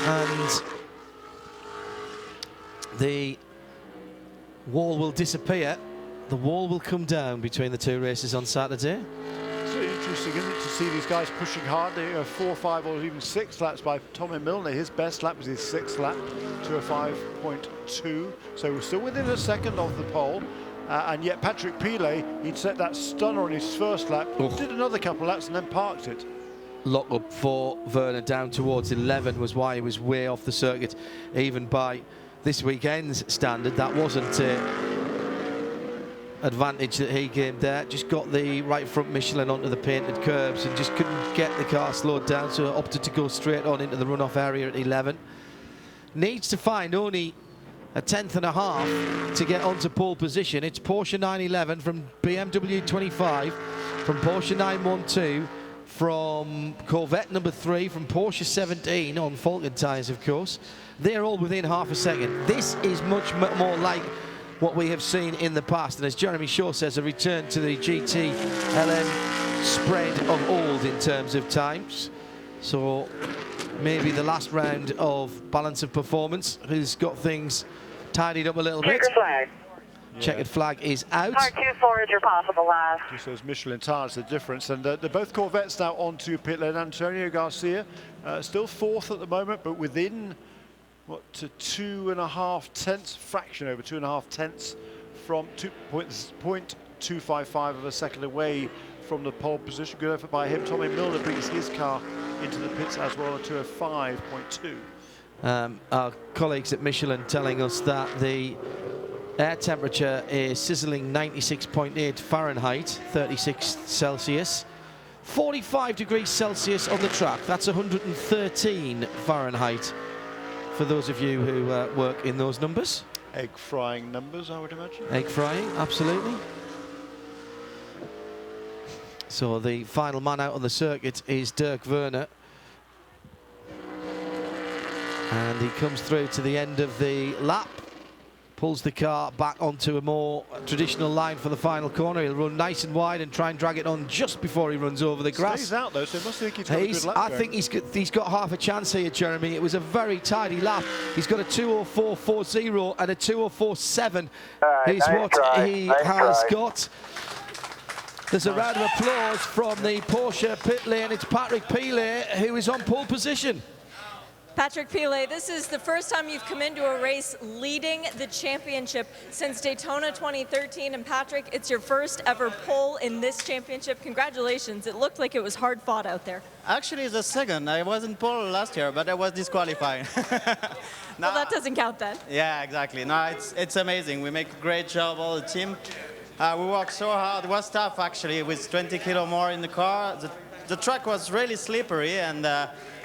And the wall will disappear. The wall will come down between the two races on Saturday. It's really interesting, isn't it, to see these guys pushing hard. 4, 5 or even 6 laps by Tommy Milner. His best lap was his 6th lap to a 5.2. So we're still within a second of the pole. And yet Patrick Pilet, he'd set that stunner on his first lap, did another couple of laps and then parked it. Lock up for Werner down towards 11 was why he was way off the circuit, even by this weekend's standard. That wasn't advantage that he gained there. Just got the right front Michelin onto the painted curbs and just couldn't get the car slowed down, so opted to go straight on into the runoff area at 11. Needs to find only a 1/10 and a half to get onto pole position. It's Porsche 911 from BMW 25, from Porsche 912, from Corvette number 3, from Porsche 17 on Falcon tyres, of course. They're all within half a second. This is much more like what we have seen in the past, and as Jeremy Shaw says, a return to the GTLM spread of old in terms of times. So maybe the last round of balance of performance has got things tidied up a little bit. Checkered flag. Checkered flag is out. R24 is your possible last. Just those Michelin tyres, the difference. And they're both Corvettes now onto pit lane. Antonio Garcia still 4th at the moment, but within to 2.5 fraction over 2.5 from 0.255 of a second away from the pole position. Good effort by him. Tommy Milner brings his car into the pits as well to a 5.2. Our colleagues at Michelin telling us that the air temperature is sizzling 96.8 Fahrenheit, 36 Celsius. 45 degrees Celsius on the track. That's 113 Fahrenheit. For those of you who work in those numbers. Egg frying numbers, I would imagine. Egg frying, absolutely. So the final man out on the circuit is Dirk Werner. And he comes through to the end of the lap pulls the car back onto a more traditional line for the final corner. He'll run nice and wide and try and drag it on just before he runs over the grass. Stays out though, so he must think he's got a good lap I going. think he's got half a chance here, Jeremy. It was a very tidy lap. He's got a 2:04.40 and a 2:04.7 is nice what try, he nice has try. got. There's a round of applause from the Porsche pit lane. It's Patrick Pilet who is on pole position. Patrick Pilet, this is the first time you've come into a race leading the championship since Daytona 2013. And Patrick, it's your first ever pole in this championship. Congratulations. It looked like it was hard fought out there. Actually, it's the second. I wasn't pole last year, but I was disqualified. Well, that doesn't count then. Yeah, exactly. No, it's amazing. We make a great job, all the team. We worked so hard. It was tough, actually, with 20 kilo more in the car. The track was really slippery, and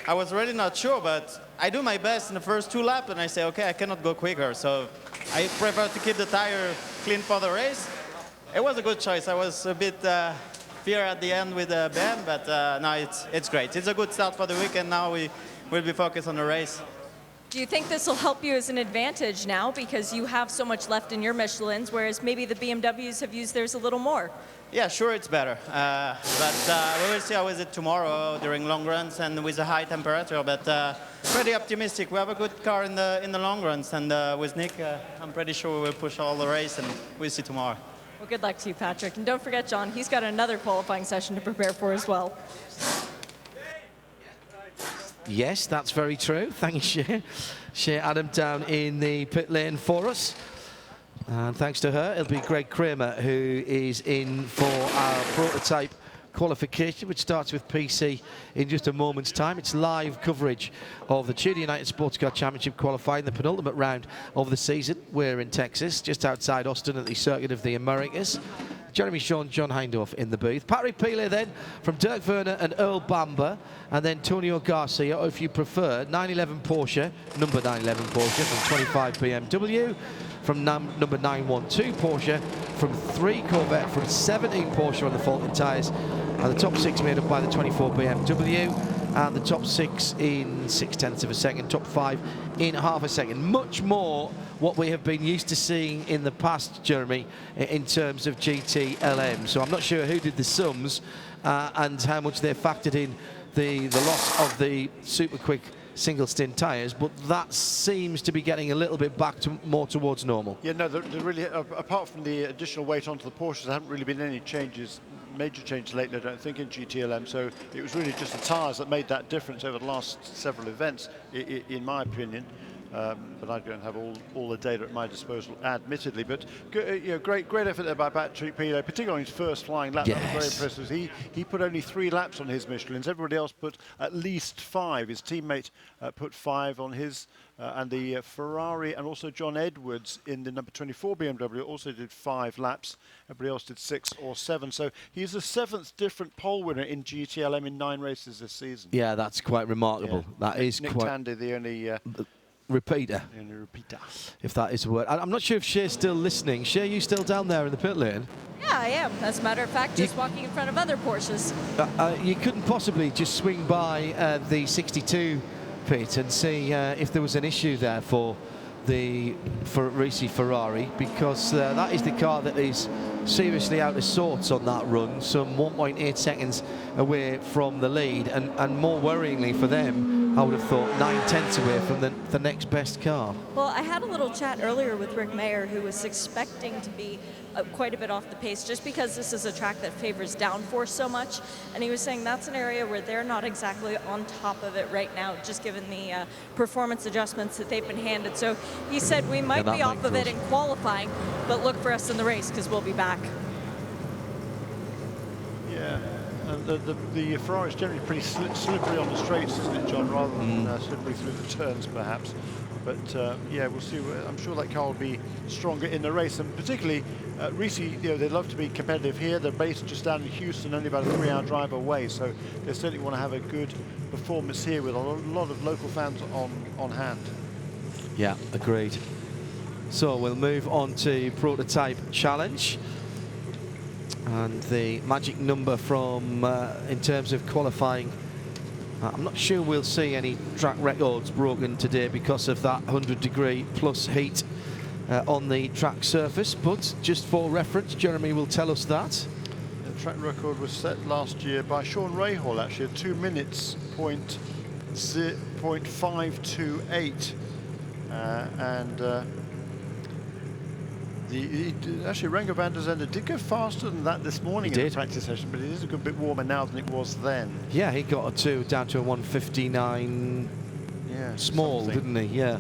I was really not sure, but I do my best in the first 2 laps, and I say, okay, I cannot go quicker, so I prefer to keep the tire clean for the race. It was a good choice. I was a bit fear at the end with Ben, but no, it's great. It's a good start for the weekend. Now we will be focused on the race. Do you think this will help you as an advantage now because you have so much left in your Michelins, whereas maybe the BMWs have used theirs a little more? Yeah, sure, it's better. But we will see how is it tomorrow during long runs and with a high temperature. But pretty optimistic. We have a good car in the long runs, and with Nick, I'm pretty sure we will push all the race, and we'll see tomorrow. Well, good luck to you, Patrick. And don't forget, John, he's got another qualifying session to prepare for as well. Yes, that's very true. Thank you, Shea. Shea Adam down in the pit lane for us. And thanks to her, it'll be Greg Kramer who is in for our prototype qualification, which starts with PC in just a moment's time. It's live coverage of the TUDOR United Sports Car Championship qualifying, the penultimate round of the season. We're in Texas, just outside Austin at the Circuit of the Americas. Jeremy Shaw, John Hindorf in the booth. Patrick Pilet then from Dirk Werner and Earl Bamber, and then Tonio Garcia, or if you prefer, 911 Porsche, number 911 Porsche from 25 BMW, from number 912 Porsche, from 3 Corvette, from 17 Porsche on the Falcon tyres, and the top 6 made up by the 24 BMW, and the top 6 in 0.6 of a second, top 5 in half a second. Much more what we have been used to seeing in the past, Jeremy, in terms of GTLM. So I'm not sure who did the sums and how much they factored in the loss of the super quick single stint tyres, but that seems to be getting a little bit back to more towards normal. Yeah, no, there really, apart from the additional weight onto the Porsches, there haven't really been any changes, major changes lately, I don't think, in GTLM. So it was really just the tyres that made that difference over the last several events, in my opinion. But I don't have all the data at my disposal, admittedly. But you know, great effort there by Patrick Pilet, particularly on his first flying lap. Yes. That was very impressive. He put only 3 laps on his Michelins. Everybody else put at least 5. His teammate put 5 on his, and the Ferrari and also John Edwards in the number 24 BMW also did 5 laps. Everybody else did 6 or 7. So he's the 7th different pole winner in GTLM in 9 races this season. Yeah, that's quite remarkable. Yeah. That is Nick quite... Tandy, the only... repeater, if that is a word. I'm not sure if Shea's still listening. Shea, you still down there in the pit lane? Yeah, I am. As a matter of fact, just walking in front of other Porsches. You couldn't possibly just swing by the 62 pit and see if there was an issue there for Risi Ferrari, because that is the car that is seriously out of sorts on that run, some 1.8 seconds away from the lead, and more worryingly for them, I would have thought 9/10 away from the next best car. Well, I had a little chat earlier with Rick Mayer, who was expecting to be quite a bit off the pace just because this is a track that favors downforce so much, and he was saying that's an area where they're not exactly on top of it right now, just given the performance adjustments that they've been handed. So he said we might be off of it in qualifying, but look for us in the race because we'll be back. Yeah, and the Ferrari is generally pretty slippery on the straights, isn't it, John, rather than slippery through the turns, perhaps. But yeah, we'll see. I'm sure that car will be stronger in the race, and particularly Risi, you know, they'd love to be competitive here. They're based just down in Houston, only about a 3-hour drive away, so they certainly want to have a good performance here with a lot of local fans on hand. Yeah, agreed. So we'll move on to prototype challenge. And the magic number from, in terms of qualifying, I'm not sure we'll see any track records broken today because of that 100-degree plus heat on the track surface, but just for reference, Jeremy will tell us that. The track record was set last year by Sean Rahal, actually, at 2 minutes, .528. Actually, Rango van der Zande did go faster than that this morning in the practice session, but it is a good bit warmer now than it was then. Yeah, he got down to a 1:59 small, didn't he? Yeah.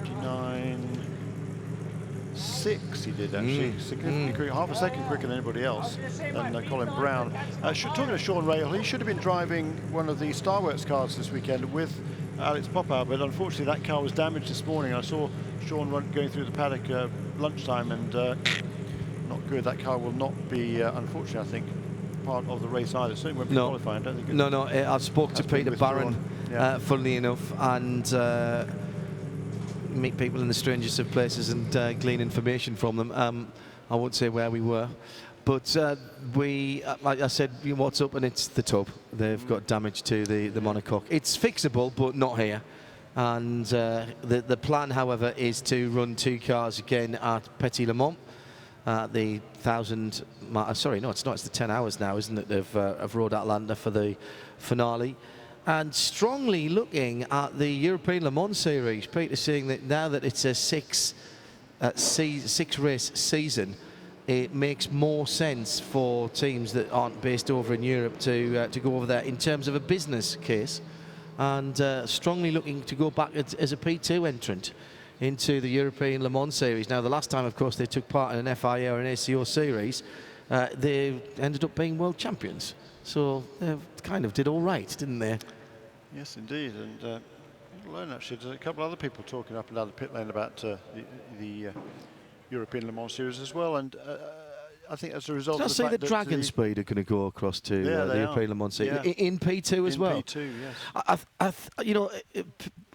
59.6 he did, actually. Significantly quicker, half a second quicker than anybody else, than Colin Brown. Talking to Sean Rahal, he should have been driving one of the Starworks cars this weekend with Alex Popow, but unfortunately that car was damaged this morning. I saw Sean going through the paddock lunchtime, and not good. That car will not be, unfortunately, I think, part of the race either. Certainly won't be qualifying. I don't think. No. I spoke to Peter Barron, funnily enough, and meet people in the strangest of places and glean information from them. I won't say where we were, but like I said, what's up, and it's the tub. They've got damage to the monocoque. It's fixable, but not here. And the plan, however, is to run 2 cars again at Petit Le Mans, the 1,000. Sorry, no, it's not. It's the 10 hours now, isn't it, of Road Atlanta for the finale. And strongly looking at the European Le Mans series. Peter saying that now that it's a 6-race season, it makes more sense for teams that aren't based over in Europe to go over there in terms of a business case. And strongly looking to go back as a P2 entrant into the European Le Mans series. Now, the last time, of course, they took part in an FIA or an ACO series, they ended up being world champions. So they kind of did all right, didn't they? Yes, indeed. And learn, actually, there's a couple of other people talking up and down the pit lane about the European Le Mans series as well. And I think as a result of the fact that that Dragon Speed are going to go across to the European Le Mans series in P2 as well. In P2, yes. You know,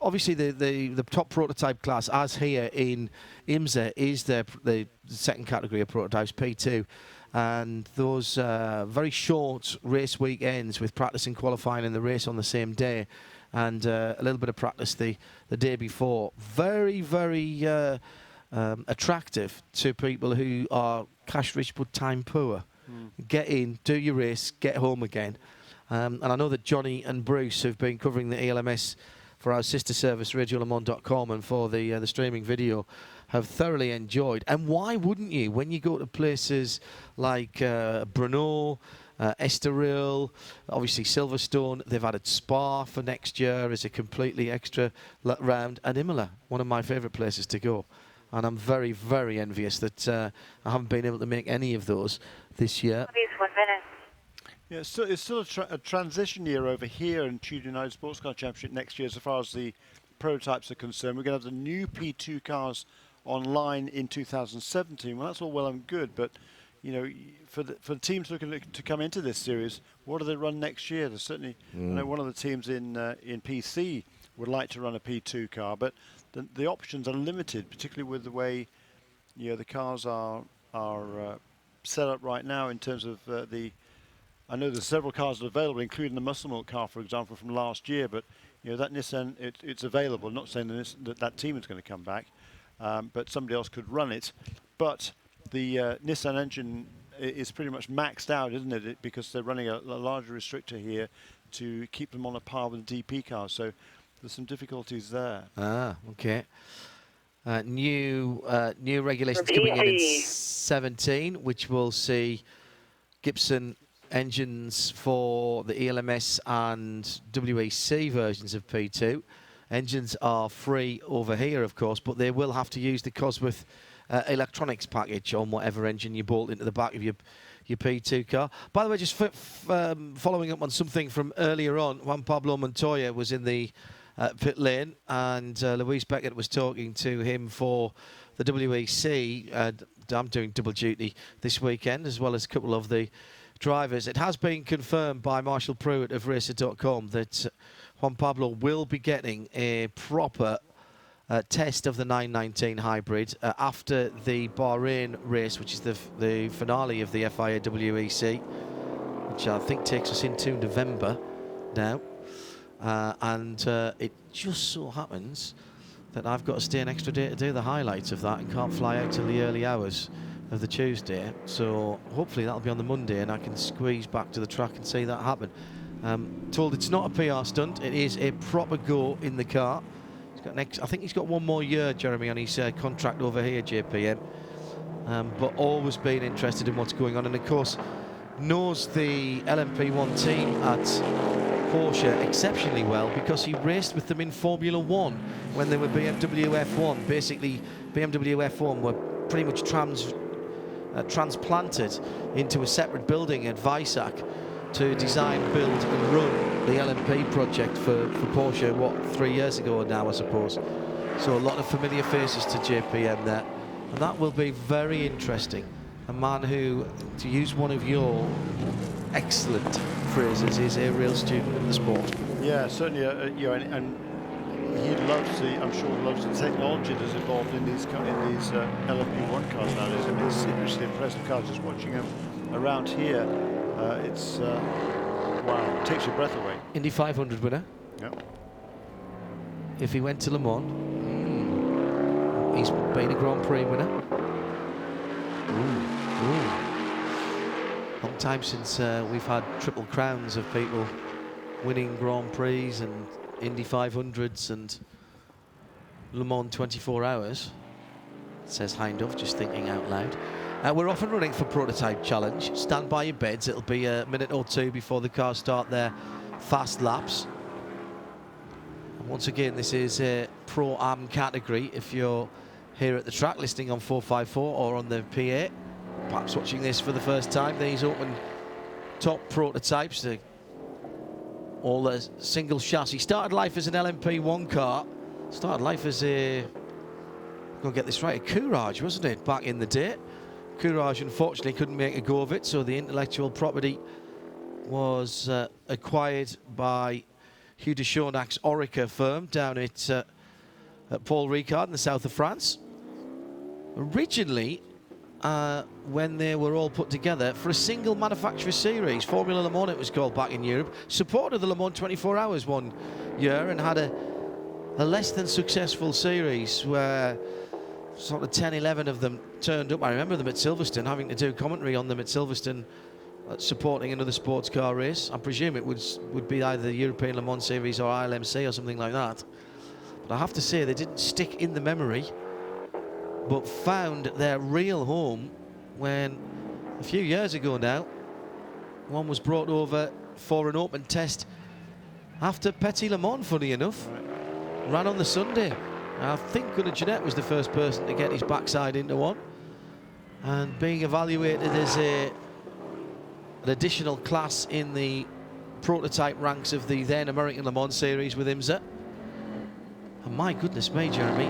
obviously the top prototype class, as here in IMSA, is the second category of prototypes, P2. And those very short race weekends with practice and qualifying in the race on the same day, and a little bit of practice the day before, very, very attractive to people who are cash rich but time poor. Get in, do your race, get home again. And I know that Johnny and Bruce have been covering the ELMS for our sister service, radiolemans.com, and for the streaming video, have thoroughly enjoyed. And why wouldn't you? When you go to places like Brno, Estoril, obviously Silverstone, they've added Spa for next year as a completely extra round, and Imola, one of my favourite places to go. And I'm very, very envious that I haven't been able to make any of those this year. Yeah, it's still a transition year over here in TUDOR United Sports Car Championship next year as far as the prototypes are concerned. We're going to have the new P2 cars online in 2017. Well, that's all well and good, but you know, for the teams looking to come into this series, what do they run next year? There's certainly, I know one of the teams in PC would like to run a P2 car, but the options are limited, particularly with the way the cars are set up right now in terms of I know there's several cars that are available, including the Muscle Milk car, for example, from last year. But that Nissan, it's available. I'm not saying that team is going to come back, but somebody else could run it. But the Nissan engine is pretty much maxed out, isn't it? Because they're running a larger restrictor here to keep them on a par with DP cars. So there's some difficulties there. Ah, okay. New regulations coming in 17, which will see Gibson engines for the ELMS and WEC versions of P2. Engines are free over here, of course, but they will have to use the Cosworth electronics package on whatever engine you bolt into the back of your P2 car. By the way, just following up on something from earlier on, Juan Pablo Montoya was in the pit lane, and Luis Beckett was talking to him for the WEC. I'm doing double duty this weekend, as well as a couple of the drivers. It has been confirmed by Marshall Pruitt of Racer.com that Juan Pablo will be getting a proper test of the 919 hybrid after the Bahrain race, which is the finale of the FIA WEC, which I think takes us into November now. And it just so happens that I've got to stay an extra day to do the highlights of that and can't fly out till the early hours of the Tuesday. So hopefully that'll be on the Monday and I can squeeze back to the track and see that happen. Told it's not a PR stunt, it is a proper go in the car. He's got I think he's got one more year, Jeremy, on his contract over here, JPM. But always been interested in what's going on, and of course knows the LMP1 team at Porsche exceptionally well because he raced with them in Formula 1 when they were BMW F1. Basically, BMW F1 were pretty much transplanted into a separate building at Weissach to design, build and run the LMP project for Porsche, what, 3 years ago now, I suppose. So a lot of familiar faces to JPM there, and that will be very interesting. A man who, to use one of your excellent phrases, is a real student of the sport. Yeah, certainly, you know, and he loves I'm sure loves the technology that's involved in these LMP1 cars nowadays. I mean, it's seriously impressive cars. Just watching them around here, it's wow, it takes your breath away. Indy 500 winner. Yep. If he went to Le Mans, he's been a Grand Prix winner. Long time since we've had triple crowns of people winning Grand Prix and Indy 500s and Le Mans 24 hours, says Hindhoff, just thinking out loud. We're off and running for Prototype Challenge. Stand by your beds. It'll be a minute or two before the cars start their fast laps. And once again, this is a Pro-Am category. If you're here at the track listening on 454 or on the PA, perhaps watching this for the first time, these open top prototypes, all the single chassis. Started life as an LMP1 car, started life as a, I'm gonna get this right, a Courage, wasn't it, back in the day? Courage unfortunately couldn't make a go of it, so the intellectual property was acquired by Hugh de Chaunac's Orica firm down at Paul Ricard in the south of France. Originally, when they were all put together for a single manufacturer series, Formula Le Mans it was called back in Europe, supported the Le Mans 24 hours one year and had a less than successful series where sort of 10, 11 of them turned up. I remember them at Silverstone, having to do commentary on them at Silverstone, supporting another sports car race. I presume it would be either the European Le Mans series or IMSA or something like that. But I have to say, they didn't stick in the memory, but found their real home when, a few years ago now, one was brought over for an open test after Petit Le Mans, funny enough. Ran on the Sunday. I think Gunnar Jeanette was the first person to get his backside into one, and being evaluated as an additional class in the prototype ranks of the then American Le Mans series with IMSA. And my goodness me, Jeremy,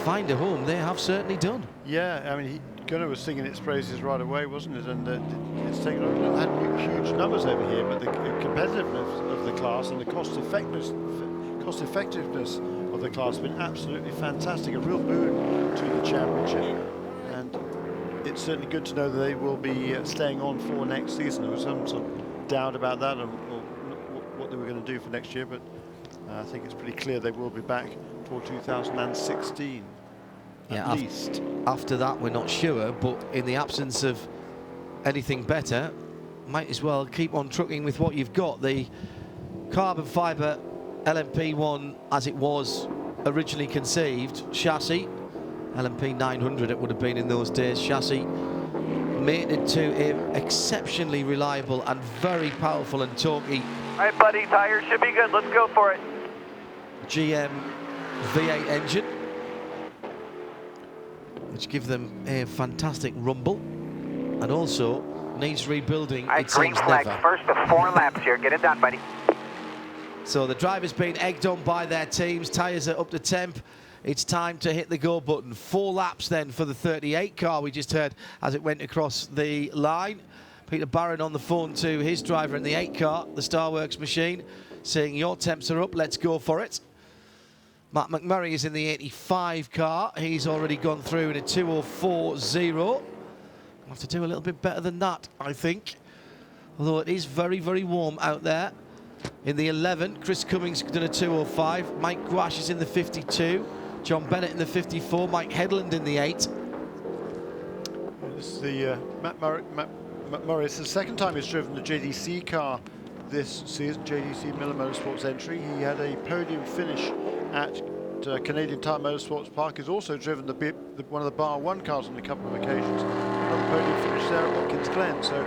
find a home they have certainly done. Yeah, I mean, Gunnar was singing its praises right away, wasn't it? And it's taken over. It had huge numbers over here, but the competitiveness of the class and the cost effectiveness of the class has been absolutely fantastic. A real boon to the championship, and it's certainly good to know that they will be staying on for next season. There was some sort of doubt about that and what they were going to do for next year, but I think it's pretty clear they will be back for 2016 at least. After that, we're not sure, but in the absence of anything better, might as well keep on trucking with what you've got. The carbon fibre LMP1, as it was originally conceived, chassis, LMP 900 it would have been in those days, chassis mated to an exceptionally reliable and very powerful and torquey. All right, buddy, tires should be good. Let's go for it. GM V8 engine, which give them a fantastic rumble, and also needs rebuilding. All right, green flag, first of 4 laps here. Get it done, buddy. So the driver's been egged on by their teams. Tyres are up to temp. It's time to hit the go button. 4 laps then for the 38 car we just heard as it went across the line. Peter Barron on the phone to his driver in the 8 car, the Starworks machine, saying your temps are up, let's go for it. Matt McMurray is in the 85 car. He's already gone through in a 2:04.0. We'll have to do a little bit better than that, I think. Although it is very, very warm out there. In the 11, Chris Cummings done a 2:05. Mike Gouache is in the 52. John Bennett in the 54, Mike Headland in the 8. This is the Matt Murray. It's the second time he's driven the JDC car this season, JDC Miller Motorsports entry. He had a podium finish at Canadian Tire Motorsports Park. He's also driven one of the Bar 1 cars on a couple of occasions. Another podium finish there at Watkins Glen. So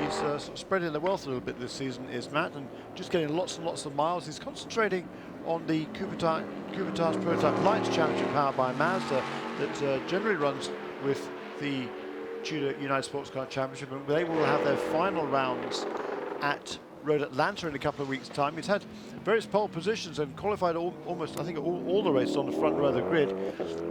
he's sort of spreading the wealth a little bit this season, is Matt, and just getting lots and lots of miles. He's concentrating on the Coupe-Tars Prototype Lights Championship powered by Mazda that generally runs with the TUDOR United Sports Car Championship, and they will have their final rounds at Road Atlanta in a couple of weeks' time. He's had various pole positions and qualified almost, I think, all the races on the front row of the grid,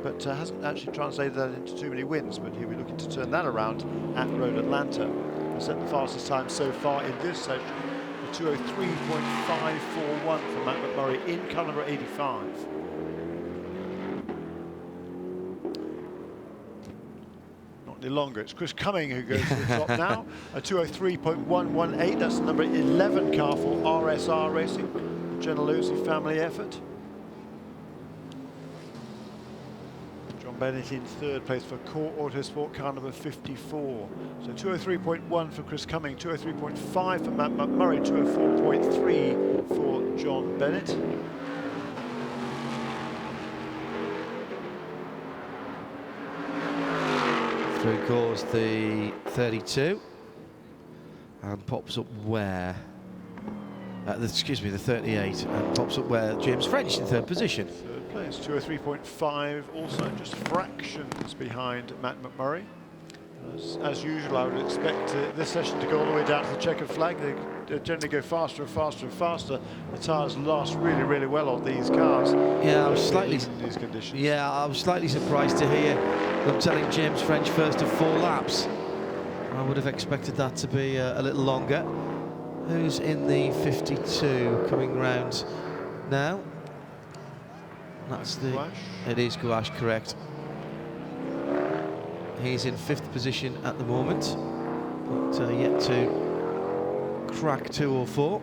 but hasn't actually translated that into too many wins. But he'll be looking to turn that around at Road Atlanta. He's set the fastest time so far in this session, a 2:03.541 for Matt McMurray in car number 85. Any longer. It's Chris Cumming who goes to the top now. A 2:03.118. That's the number 11 car for RSR Racing, the Genelozzi family effort. John Bennett in third place for Core Autosport car number 54. So 2:03.1 for Chris Cumming, 2:03.5 for Matt McMurray, 2:04.3 for John Bennett. Through goes the 32 and pops up where, excuse me, the 38, and pops up where James French in third position. Third place, 2:03.5, also just fractions behind Matt McMurray. As usual, I would expect this session to go all the way down to the checkered flag. They generally go faster and faster and faster. The tyres last really, really well on these cars. Yeah, I was slightly in these conditions. Yeah, I was slightly surprised to hear them telling James French first of 4 laps. I would have expected that to be a little longer. Who's in the 52 coming round now? That's the. Gouache. It is Gouache, correct. He's in 5th position at the moment, but yet to crack 204.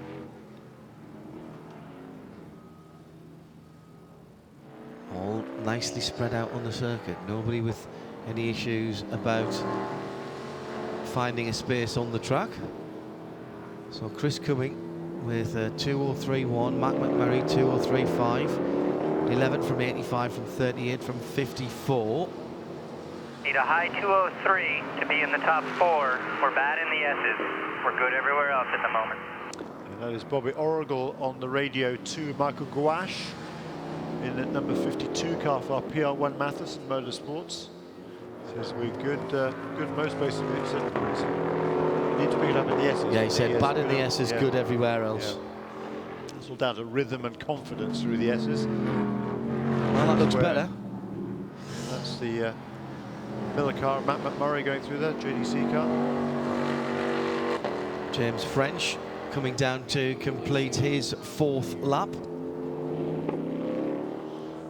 All nicely spread out on the circuit. Nobody with any issues about finding a space on the track. So Chris Cumming with 2:03.1, Matt McMurray 2:03.5, 11 from 85, from 38, from 54. Need a high 203 to be in the top 4. We're bad in the S's. We're good everywhere else at the moment. And that is Bobby Oracle on the radio to Michael Gouache in at number 52 car for PR1 Matheson Motorsports. Says we're good, good most places. We need to pick it up in the S's. Yeah, he said bad in the S's, good everywhere else. Yeah. It's all down to rhythm and confidence through the S's. Well, that looks better. That's the Miller car, Matt McMurray going through there, JDC car. James French coming down to complete his 4th lap.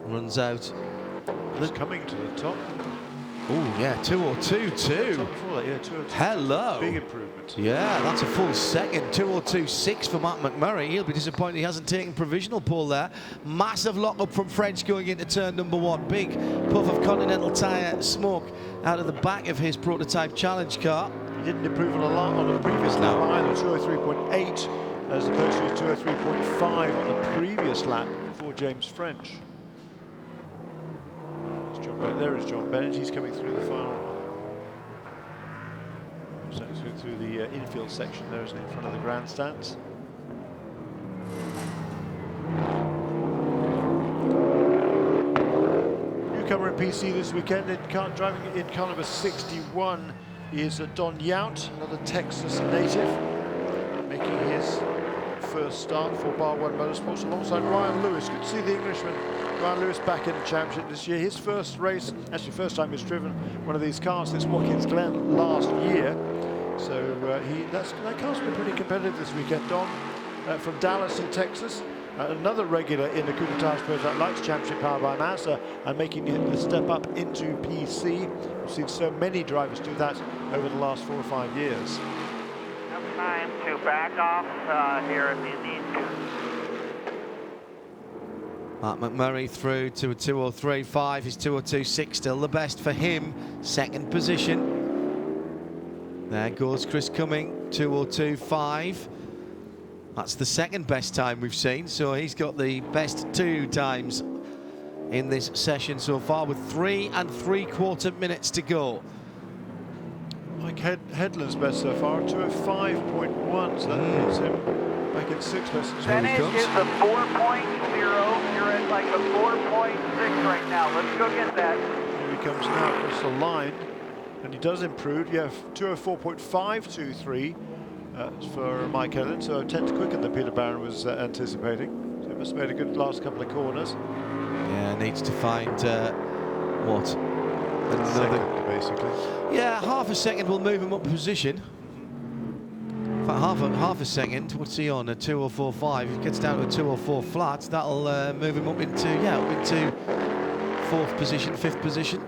Runs out. Just coming to the top. Oh yeah, 2:02.2. Yeah, 2:02. Hello. Big improvement. Yeah, that's a full second. 2:02.6 for Matt McMurray. He'll be disappointed he hasn't taken provisional pole there. Massive lock-up from French going into turn number 1. Big puff of Continental tyre smoke out of the back of his prototype challenge car. He didn't improve on the previous lap either. 2:03.8 as opposed to 2:03.5 on the previous lap for James French. There is John Bennett. He's coming through the final. Through the infield section there, isn't it, in front of the grandstands. Newcomer in PC this weekend, driving in car number 61 is Don Yount, another Texas native, making his first start for Bar 1 Motorsports alongside Ryan Lewis. Good to see the Englishman Ryan Lewis back in the championship this year. His first race, actually first time he's driven one of these cars since Watkins Glen last year. So that car's been pretty competitive this weekend. Don from Dallas in Texas, another regular in the Coupe-Tars Prototype Lights Championship powered by IMSA, and making the step up into PC. We've seen so many drivers do that over the last 4 or 5 years. Time to back off here if you need to. Mark McMurray through to a 2:03.5. His 2:02.6 still the best for him. Second position. There goes Chris Cumming, 2:02.5. That's the second best time we've seen, so he's got the best 2 times in this session so far, with 3 3/4 minutes to go. Mike Headland's best so far, 2:05.1, so that puts him back in 6th best. That is a 4.0. You're at like a 4.6 right now. Let's go get that. Here he comes now across the line, and he does improve. You have 2:04.523 for Mike Headland, so a tenth quicker than Peter Barron was anticipating. So he must have made a good last couple of corners. Yeah, needs to find what? Another, second, basically. Yeah, half a second will move him up position. In fact, half a second. What's he on? A 2:04.5. If he gets down to a 2:04 flat, that'll move him up into 4th position, 5th position.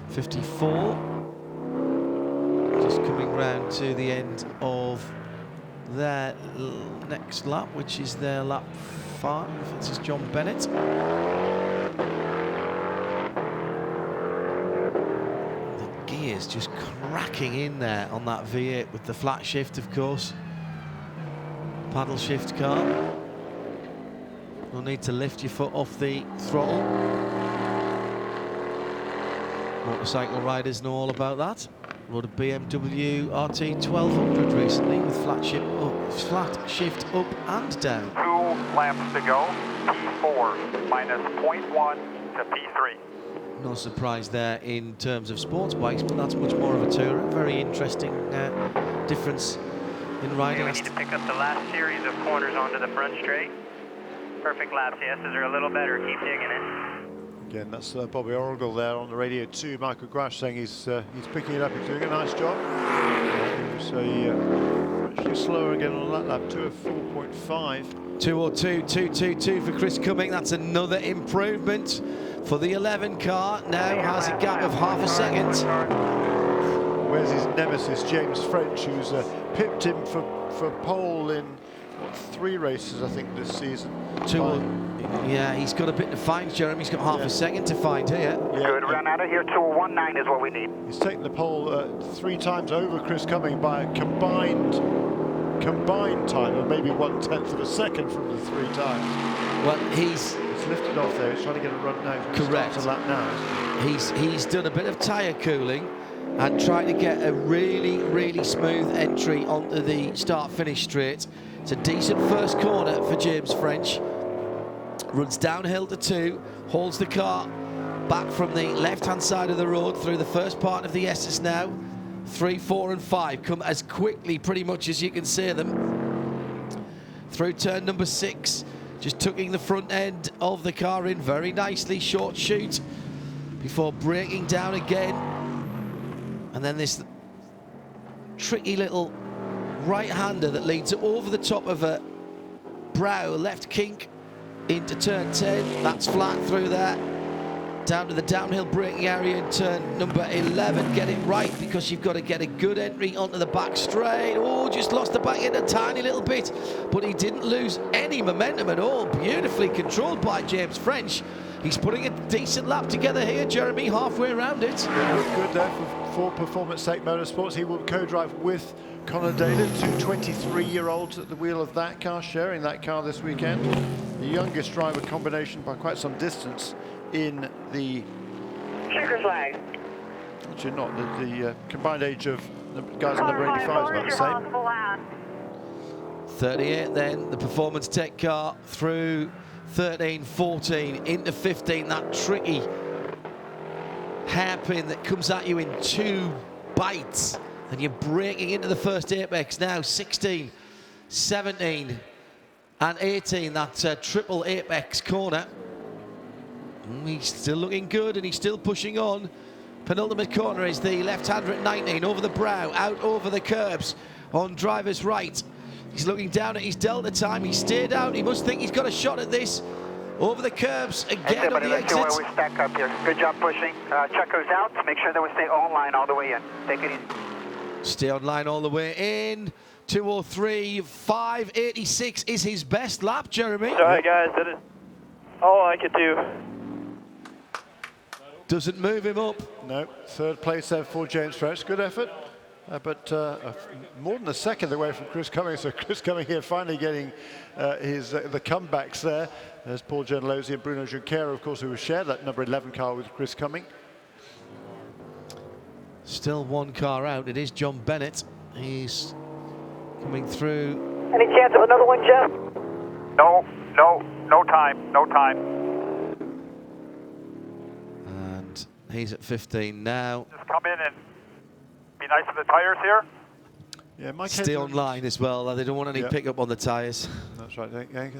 54. Just coming round to the end of their next lap, which is their lap 5. This is John Bennett. The gears just cracking in there on that V8 with the flat shift, of course. Paddle shift car. No need to lift your foot off the throttle. Motorcycle riders know all about that. Rode a BMW RT 1200 recently with flat shift up and down. 2 laps to go. P4 minus 0.1 to P3. No surprise there in terms of sports bikes, but that's much more of a tourer. Very interesting difference in riding. We need to pick up the last series of corners onto the front straight. Perfect laps. The S's are a little better. Keep digging it. Again, that's Bobby Oracle there on the radio too. Michael Grash saying he's picking it up. He's doing a nice job. He was actually slower again on that lap, 2:04.5. 2:02.222 for Chris Cumming. That's another improvement for the 11 car. Now has a gap of half a second. Where's his nemesis, James French, who's pipped him for pole in 3 races, I think, this season. Yeah, he's got a bit to find, Jeremy. He's got half a second to find here. Yeah. Good, run out of here. 2:19 is what we need. He's taken the pole 3 times over Chris Cumming by a combined time of maybe 1/10 of a second from the 3 times. Well, he's lifted off there. He's trying to get a run now. Correct. A lap now. He's done a bit of tyre cooling and trying to get a really smooth entry onto the start-finish straight. It's a decent first corner for James French. Runs downhill to 2, holds the car back from the left-hand side of the road through the first part of the S's now. 3, 4 and 5 come as quickly pretty much as you can see them. Through turn number 6, just tucking the front end of the car in very nicely, short shoot, before breaking down again. And then this tricky little right-hander that leads over the top of a brow, left kink, into turn 10. That's flat through there. Down to the downhill braking area in turn number 11. Get it right, because you've got to get a good entry onto the back straight. Oh, just lost the back end a tiny little bit, but he didn't lose any momentum at all. Beautifully controlled by James French. He's putting a decent lap together here, Jeremy, halfway around it. Good there for Performance Tech Motorsports. He will co-drive with Connor Daly, 2 23-year-olds at the wheel of that car, sharing that car this weekend. The youngest driver combination by quite some distance in the... Checker flag. Actually not, the combined age of the guys on number 85 is about the same. 38 then, the Performance Tech car through 13, 14, into 15, that tricky hairpin that comes at you in 2 bites, and you're breaking into the first apex now. 16, 17 and 18, that triple apex corner. He's still looking good and he's still pushing on. Penultimate corner is the left-hander at 19, over the brow, out over the curbs on driver's right. He's looking down at his delta time. He stayed out. He must think he's got a shot at this. Over the curbs again on the let's see where exit. we stack up here. Good job pushing. Checkers out. Make sure that we stay on line all the way in. Take it easy. Stay on line all the way in. 2:03.586 is his best lap, Jeremy. Sorry, guys, that is all I could do. Doesn't move him up. No, third place there for James French. Good effort, but more than a second away from Chris Cumming. So Chris Cumming here finally getting the comebacks there. There's Paul Gentilozzi and Bruno Junqueira, of course, who shared that number 11 car with Chris Cumming. Still one car out. It is John Bennett. He's coming through. Any chance of another one, Jeff? No time. And he's at 15 now. Just come in and be nice to the tires here. Yeah, Mike Stay Hedlund. online as well. They don't want any pickup on the tyres. That's right.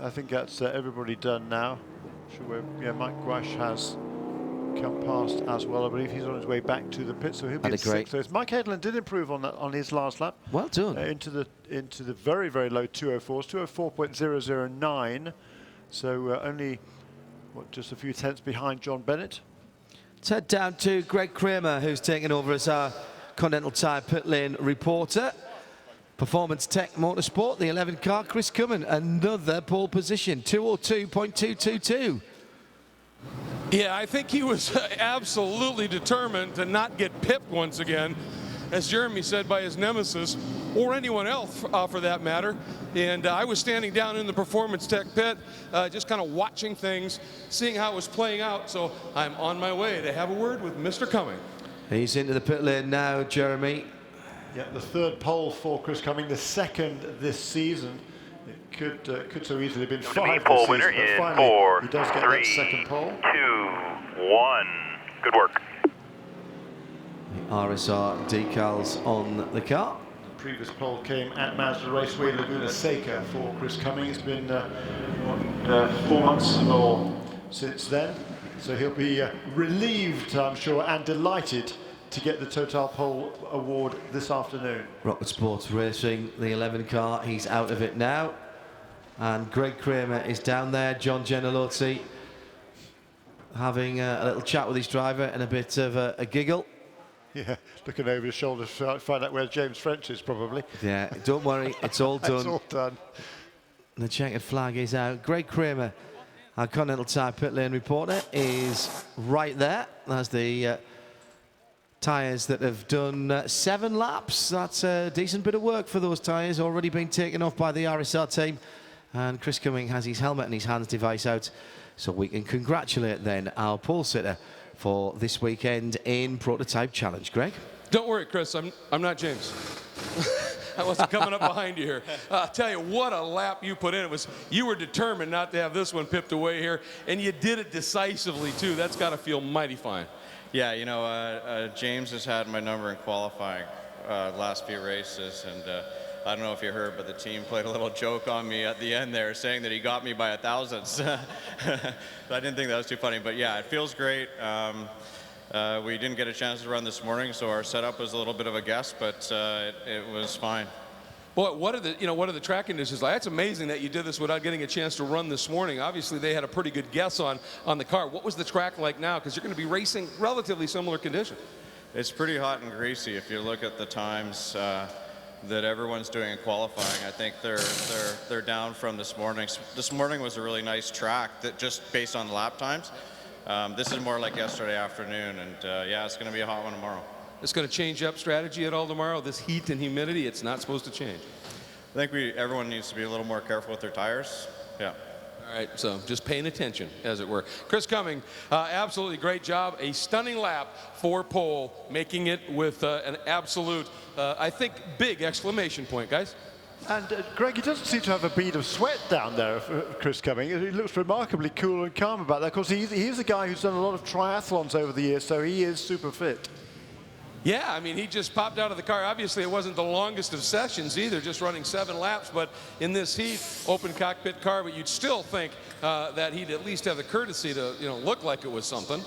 I think that's everybody done now. Mike Gouache has come past as well. I believe he's on his way back to the pit, so he'll be at 6th. So Mike Hedlund did improve on that on his last lap. Well done. Into the very, very low 204s, 204.009. So only just a few tenths behind John Bennett. Let's head down to Greg Kramer, who's taken over as our Continental Tire pit lane reporter. Performance Tech Motorsport, the 11 car, Chris Cumming, another pole position, 2:02.222. Yeah, I think he was absolutely determined to not get pipped once again, as Jeremy said, by his nemesis, or anyone else for that matter. And I was standing down in the Performance Tech pit, just kind of watching things, seeing how it was playing out. So I'm on my way to have a word with Mr. Cumming. He's into the pit lane now, Jeremy. Yeah, the third pole for Chris Cumming, the second this season. It could so easily have been 5 pole this winner season, in but finally 4, he does get 3, that second pole. 2, 1. Good work. RSR decals on the car. The previous pole came at Mazda Raceway Laguna Seca for Chris Cumming. It's been 4 months or since then, so he'll be relieved, I'm sure, and delighted to get the Total Pole Award this afternoon. Rocket Sports Racing, the 11 car, he's out of it now. And Greg Kramer is down there, John Gentilozzi, having a little chat with his driver and a bit of a giggle. Yeah, looking over his shoulder to find out where James French is, probably. Yeah, don't worry, it's all done. It's all done. The checkered flag is out. Greg Kramer, our Continental Tire pit lane reporter, is right there. That's the tyres that have done 7 laps. That's a decent bit of work for those tyres, already been taken off by the RSR team. And Chris Cumming has his helmet and his hands device out, so we can congratulate then our pole sitter for this weekend in Prototype Challenge. Greg? Don't worry, Chris, I'm not James. I wasn't coming up behind you here. I'll tell you, what a lap you put in. You were determined not to have this one pipped away here, and you did it decisively, too. That's got to feel mighty fine. Yeah, you know, James has had my number in qualifying last few races, and I don't know if you heard, but the team played a little joke on me at the end there, saying that he got me by a thousandth. I didn't think that was too funny, but yeah, it feels great. We didn't get a chance to run this morning, so our setup was a little bit of a guess, but it was fine. Boy, what are the track conditions like? That's amazing that you did this without getting a chance to run this morning. Obviously, they had a pretty good guess on the car. What was the track like now? Because you're going to be racing relatively similar conditions. It's pretty hot and greasy. If you look at the times that everyone's doing in qualifying, I think they're down from this morning. This morning was a really nice track that just based on lap times. This is more like yesterday afternoon, and yeah, it's going to be a hot one tomorrow. It's going to change up strategy at all tomorrow? This heat and humidity, it's not supposed to change. I think everyone needs to be a little more careful with their tires. Yeah. All right, so just paying attention, as it were. Chris Cumming, absolutely great job. A stunning lap for pole, making it with an absolute, I think, big exclamation point, guys. And Greg, he doesn't seem to have a bead of sweat down there, Chris Cumming. He looks remarkably cool and calm about that. Of course, he's a guy who's done a lot of triathlons over the years, so he is super fit. Yeah, I mean, he just popped out of the car. Obviously, it wasn't the longest of sessions either, just running 7 laps. But in this heat, open cockpit car, but you'd still think that he'd at least have the courtesy to, look like it was something.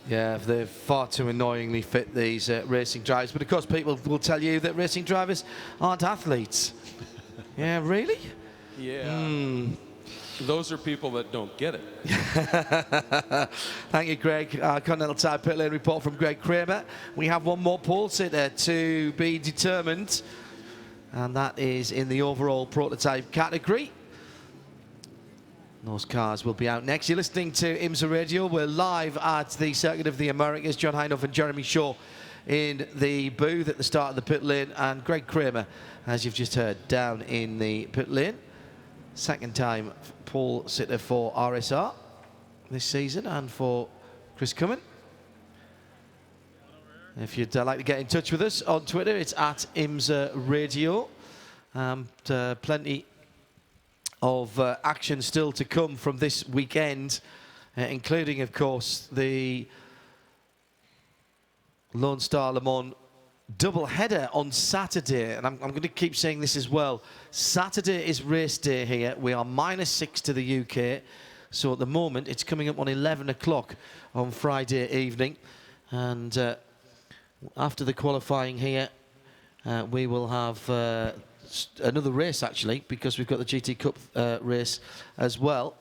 Yeah, they're far too annoyingly fit, these racing drivers. But of course, people will tell you that racing drivers aren't athletes. Yeah, really? Yeah. Those are people that don't get it. Thank you, Greg. Continental Tire pit lane report from Greg Kramer. We have one more pole sitter to be determined. and that is in the overall prototype category. Those cars will be out next. You're listening to IMSA Radio. We're live at the Circuit of the Americas. John Hindhaugh and Jeremy Shaw in the booth at the start of the pit lane, and Greg Kramer, as you've just heard, down in the pit lane. Second time pole sitter for RSR this season and for Chris Cumming. If you'd like to get in touch with us on Twitter, it's at IMSA Radio. Plenty of action still to come from this weekend, including, of course, the Lone Star Le Mans double header on Saturday. And I'm going to keep saying this as well. Saturday is race day here. We are -6 to the UK. So at the moment, it's coming up on 11 o'clock on Friday evening. And after the qualifying here, we will have another race, actually, because we've got the GT Cup race as well.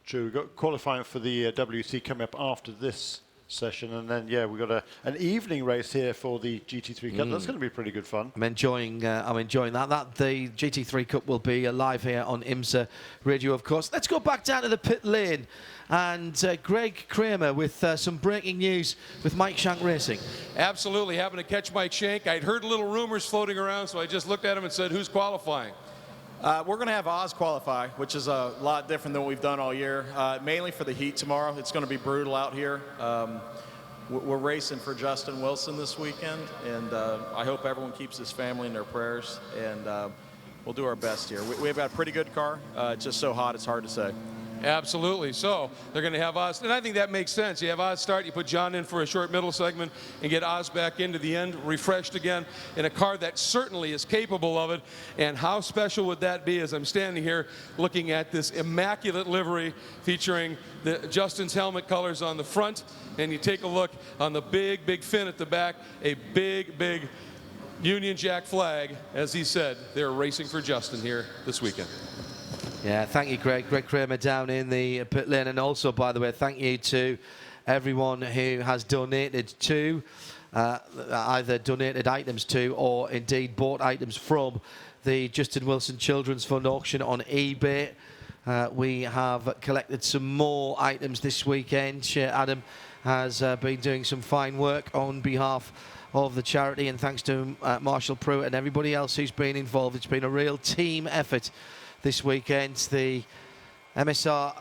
True, we've got qualifying for the WC coming up after this session, and then, yeah, we've got an evening race here for the GT3 Cup. That's going to be pretty good fun. I'm enjoying that. The GT3 Cup will be live here on IMSA Radio, of course. Let's go back down to the pit lane, and Greg Kramer with some breaking news with Mike Shank Racing. Absolutely, happened to catch Mike Shank. I'd heard little rumors floating around, so I just looked at him and said, who's qualifying? We're going to have Oz qualify, which is a lot different than what we've done all year, mainly for the heat tomorrow. It's going to be brutal out here. We're racing for Justin Wilson this weekend, and I hope everyone keeps his family in their prayers, and we'll do our best here. We've got a pretty good car. It's just so hot, it's hard to say. Absolutely. So they're going to have Oz, and I think that makes sense. You have Oz start, you put John in for a short middle segment, and get Oz back into the end, refreshed again, in a car that certainly is capable of it. And how special would that be as I'm standing here looking at this immaculate livery featuring Justin's helmet colors on the front, and you take a look on the big, big fin at the back, a big, big Union Jack flag. As he said, they're racing for Justin here this weekend. Yeah, thank you, Greg. Greg Kramer down in the pit lane. And also, by the way, thank you to everyone who has donated to, either donated items to or indeed bought items from the Justin Wilson Children's Fund auction on eBay. We have collected some more items this weekend. Adam has been doing some fine work on behalf of the charity, and thanks to Marshall Pruitt and everybody else who's been involved. It's been a real team effort this weekend. The MSR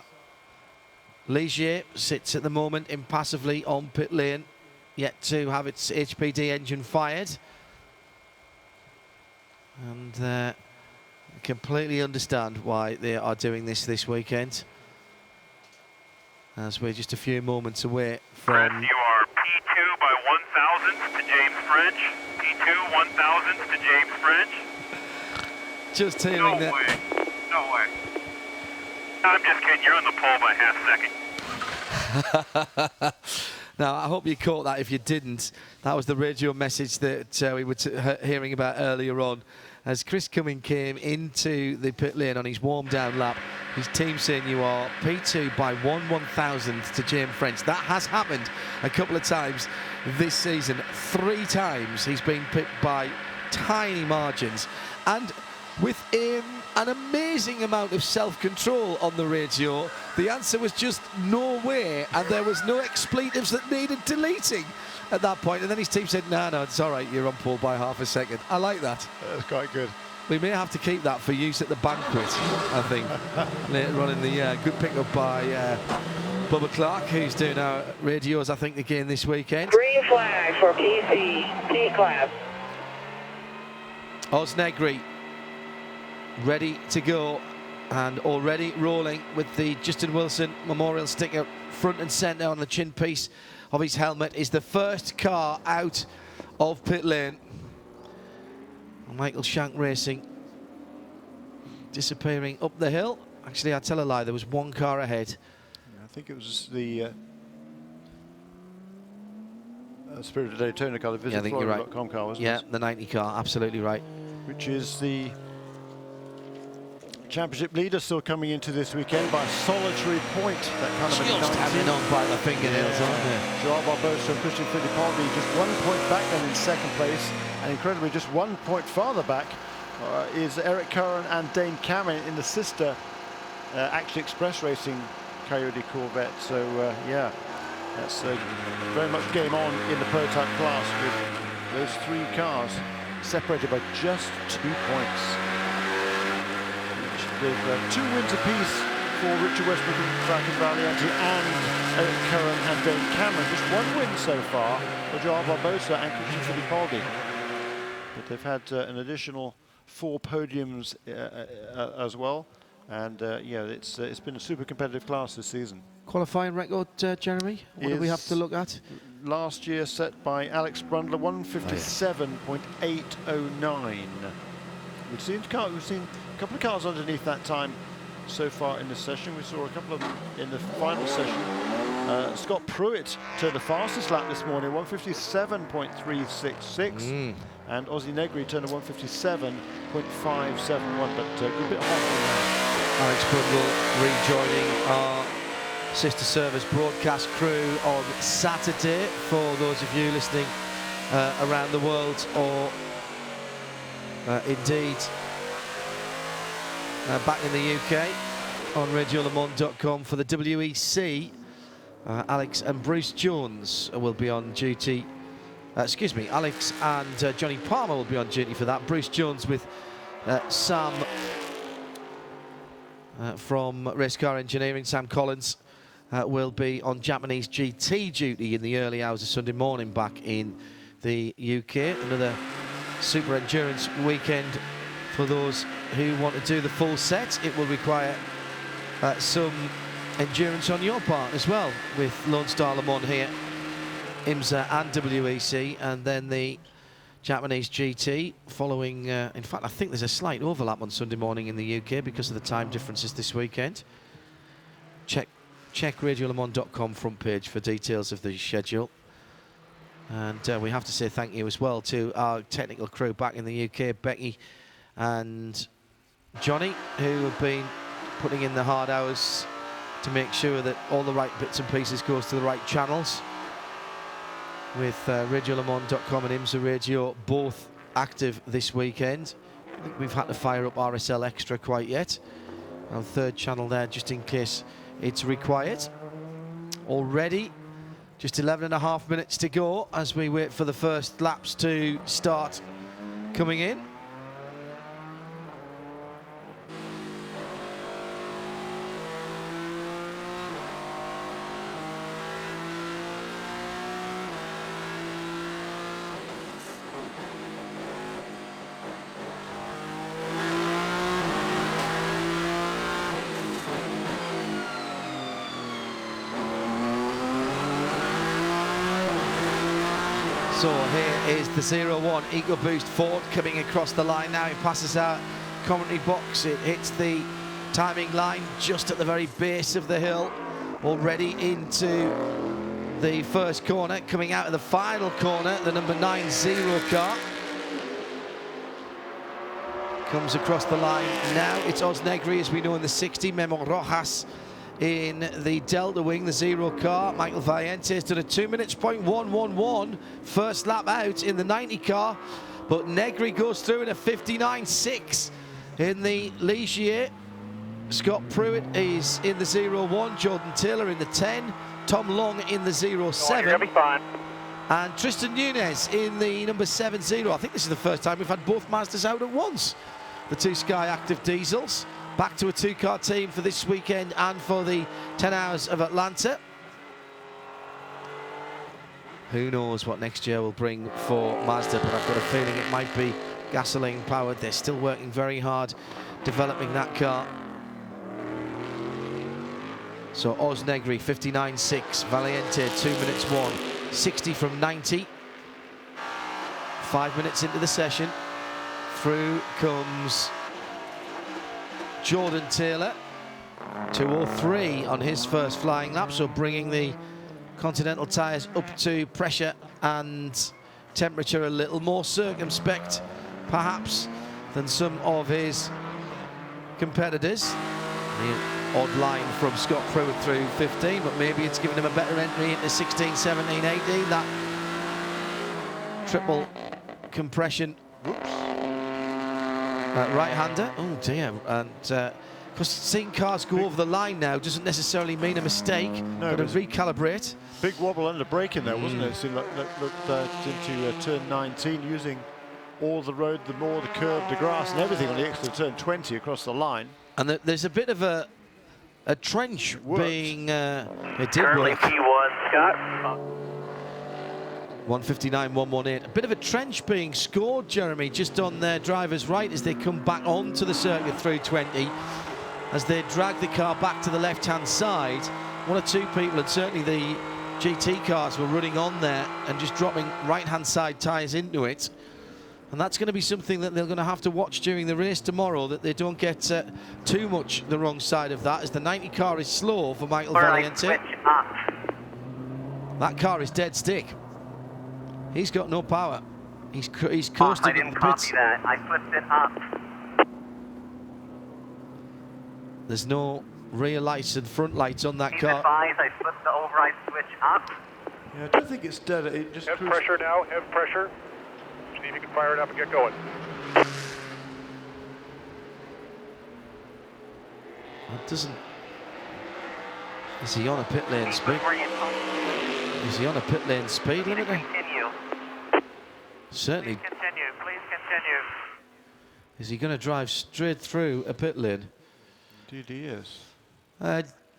Ligier sits at the moment impassively on pit lane, yet to have its HPD engine fired. And completely understand why they are doing this weekend, as we're just a few moments away from... Chris, you are P2 by 1,000 to James French. P2 1,000 to James French. Just hearing that. No way. I'm just kidding. You're on the pole by half a second. Now, I hope you caught that. If you didn't, that was the radio message that we were hearing about earlier on. As Chris Cumming came into the pit lane on his warm-down lap, his team saying you are P2 by 1/1000th to James French. That has happened a couple of times this season. 3 times he's been pipped by tiny margins. And with an amazing amount of self-control on the radio, the answer was just no way, and there was no expletives that needed deleting at that point. And then his team said, no, it's all right, you're on pole by half a second. I like that. That's quite good. We may have to keep that for use at the banquet, I think, later on in the year. Good pick-up by Bubba Clark, who's doing our radios, I think, again this weekend. Green flag for PC, T-Class. Oz Negri ready to go and already rolling with the Justin Wilson memorial sticker front and centre on the chin piece of his helmet. Is the first car out of pit lane. Michael Shank Racing disappearing up the hill. Actually, I tell a lie, there was one car ahead. I think it was the Spirit of Daytona car, the Visit Florida.com car, wasn't it? Yeah, the 90 car, absolutely right. Which is the championship leader, still coming into this weekend by a solitary point. That kind of just hanging on by the fingernails, aren't they? Joao Barbosa and Christian Fittipaldi just 1 point back then in second place, and incredibly just 1 point farther back is Eric Curran and Dane Cameron in the sister Action Express Racing Coyote Corvette. So yeah, that's very much game on in the prototype class with those 3 cars separated by just 2 points. With 2 wins apiece for Richard Westbrook and Francis Valiente and Eric Curran and Dane Cameron. Just 1 win so far for Joao Barbosa and Christian Fittipaldi. But they've had an additional 4 podiums as well. And yeah, it's been a super competitive class this season. Qualifying record, Jeremy? What do we have to look at? Last year set by Alex Brundle, 157.809. We've seen a couple of cars underneath that time so far in the session. We saw a couple of them in the final session. Scott Pruitt turned the fastest lap this morning, 157.366. And Ozzie Negri turned a 157.571, but a good bit hot on that. Alex Brundle rejoining our sister service broadcast crew on Saturday for those of you listening around the world, or indeed back in the UK on radiolemans.com for the WEC. Alex and Bruce Jones will be on duty. Excuse me, Alex and Johnny Palmer will be on duty for that. Bruce Jones with Sam from Race Car Engineering, Sam Collins, will be on Japanese GT duty in the early hours of Sunday morning back in the UK. Another super endurance weekend for those who want to do the full set. It will require some endurance on your part as well, with Lone Star Le Mans here, IMSA and WEC, and then the Japanese GT following. In fact, I think there's a slight overlap on Sunday morning in the UK because of the time differences this weekend. Check radiolemans.com front page for details of the schedule. And we have to say thank you as well to our technical crew back in the UK, Becky and Johnny, who have been putting in the hard hours to make sure that all the right bits and pieces goes to the right channels. With radiolemans.com and IMSA Radio both active this weekend. I think we've had to fire up RSL Extra quite yet. Our 3rd channel there, just in case it's required. Already, just 11.5 minutes to go as we wait for the first laps to start coming in. So here is the 01 EcoBoost Ford coming across the line now. He passes out commentary box. It hits the timing line just at the very base of the hill. Already into the first corner. Coming out of the final corner, the number 9 Zero car. Comes across the line now. It's Oz Negri, as we know, in the 60. Memo Rojas in the Delta Wing, the Zero car. Michael Valiente has done a 2 minutes .111 first lap out in the 90 car, but Negri goes through in a 59.6 in the Ligier. Scott Pruitt is in the 01, Jordan Taylor in the 10, Tom Long in the 07, You'll be fine. and Tristan Nunez in the number 70. I think this is the first time we've had both Masters out at once. The 2 Sky Active Diesels. Back to a 2-car team for this weekend and for the 10 hours of Atlanta. Who knows what next year will bring for Mazda, but I've got a feeling it might be gasoline powered. They're still working very hard developing that car. So Oz Negri 59.6, Valiente 2 minutes 1, 60 from 90. 5 minutes into the session, through comes Jordan Taylor, 2:03 on his first flying lap, so bringing the Continental tyres up to pressure and temperature a little more circumspect, perhaps, than some of his competitors. The odd line from Scott Pruitt through 15, but maybe it's given him a better entry into 16, 17, 18. That triple compression. Whoops. right-hander. Oh dear. And because seeing cars go over the line now doesn't necessarily mean a mistake. No, got to recalibrate. Big wobble under braking there, wasn't it? So looked into turn 19, using all the road, the moor, the curb, the grass, and everything on the extra turn 20 across the line. And there's a bit of a trench being. It did Currently work. P1, Scott. 159.118. A bit of a trench being scored, Jeremy, just on their driver's right as they come back onto the circuit through 20. As they drag the car back to the left-hand side, one or two people, and certainly the GT cars, were running on there and just dropping right-hand side tyres into it. And that's going to be something that they're going to have to watch during the race tomorrow, that they don't get too much the wrong side of that, as the 90 car is slow for Michael Valiente. That car is dead stick. He's got no power. He's coasting I didn't in the copy pits. that. I flipped it up. There's no rear lights and front lights on that Please car. advise, I flipped the override switch up. Yeah, I don't think it's dead. It just Have pressure now, have pressure. See if you can fire it up and get going. That doesn't. Is he on a pit lane speed? Is he on a pit lane speed limiter? Continue. Certainly. Please continue. Is he going to drive straight through a pit lane? Indeed he is.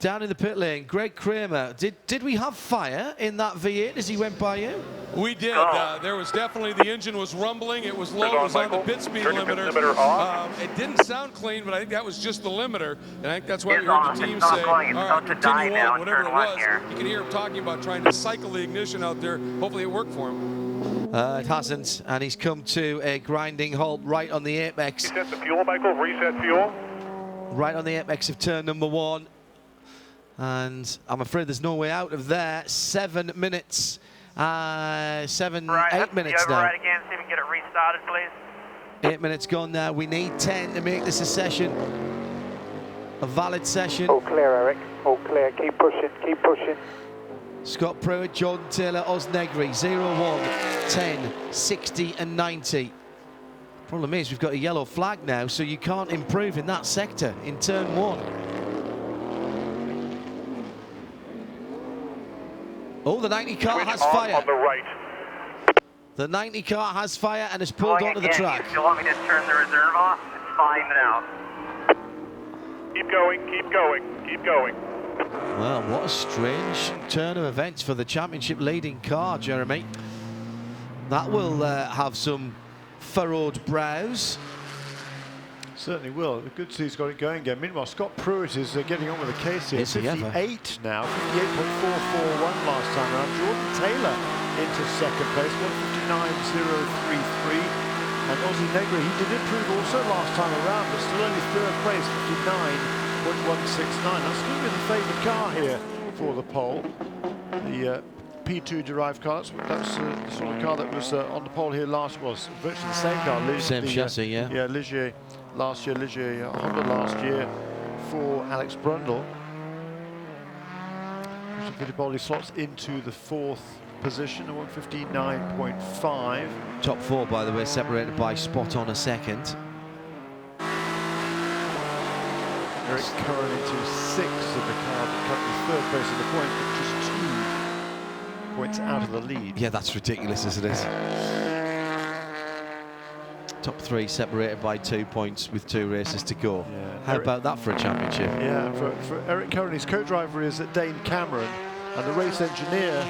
Down in the pit lane, Greg Kramer. Did we have fire in that V8 as he went by you? We did. There was definitely, the engine was rumbling. It was low. It was on the pit speed limiter. It didn't sound clean, but I think that was just the limiter. And I think that's why we heard the team say, all right, continue on, whatever it was. You can hear him talking about trying to cycle the ignition out there. Hopefully it worked for him. It hasn't, and he's come to a grinding halt right on the apex. Reset the fuel, Michael. Reset fuel. Right on the apex of turn number 1. And I'm afraid there's no way out of there. 7 minutes. 8 minutes now. Override again, see if we can get it restarted, please. 8 minutes gone now. We need 10 to make this a session. A valid session. All clear, Eric. All clear. Keep pushing, keep pushing. Scott Pruitt, Jordan Taylor, Oz Negri, 0-1, 10, 60 and 90. Problem is, we've got a yellow flag now, so you can't improve in that sector in turn 1. Oh, the 90 car has fire. On the right. The 90 car has fire and has pulled onto the track. If you want me to turn the reserve off, it's fine now. Keep going, keep going, keep going. Well, what a strange turn of events for the championship leading car, Jeremy. That will have some furrowed brows. Certainly will. Good to see he's got it going again. Meanwhile, Scott Pruitt is getting on with the case here. 58 now, 58.441 last time around. Jordan Taylor into second place, 159.033. And Ozzy Negri, he did improve also last time around, but still only third place, 59.169. That's going to be the favourite car here for the pole. The P2 derived car. That's the sort of car that was on the pole here last, was virtually the same car. Same chassis, yeah. Yeah, Ligier last year, Ligier Honda last year for Alex Brundle. Fittipaldi slots into the 4th position, 159.5. Top 4, by the way, separated by spot on a second. Eric Curran into 6th in the car, but currently 3rd place in the points, but just 2 points out of the lead. Yeah, that's ridiculous, isn't it? Top 3 separated by 2 points with 2 races to go. Yeah. How about that for a championship? Yeah, for Eric Curran, his co-driver is Dane Cameron, and the race engineer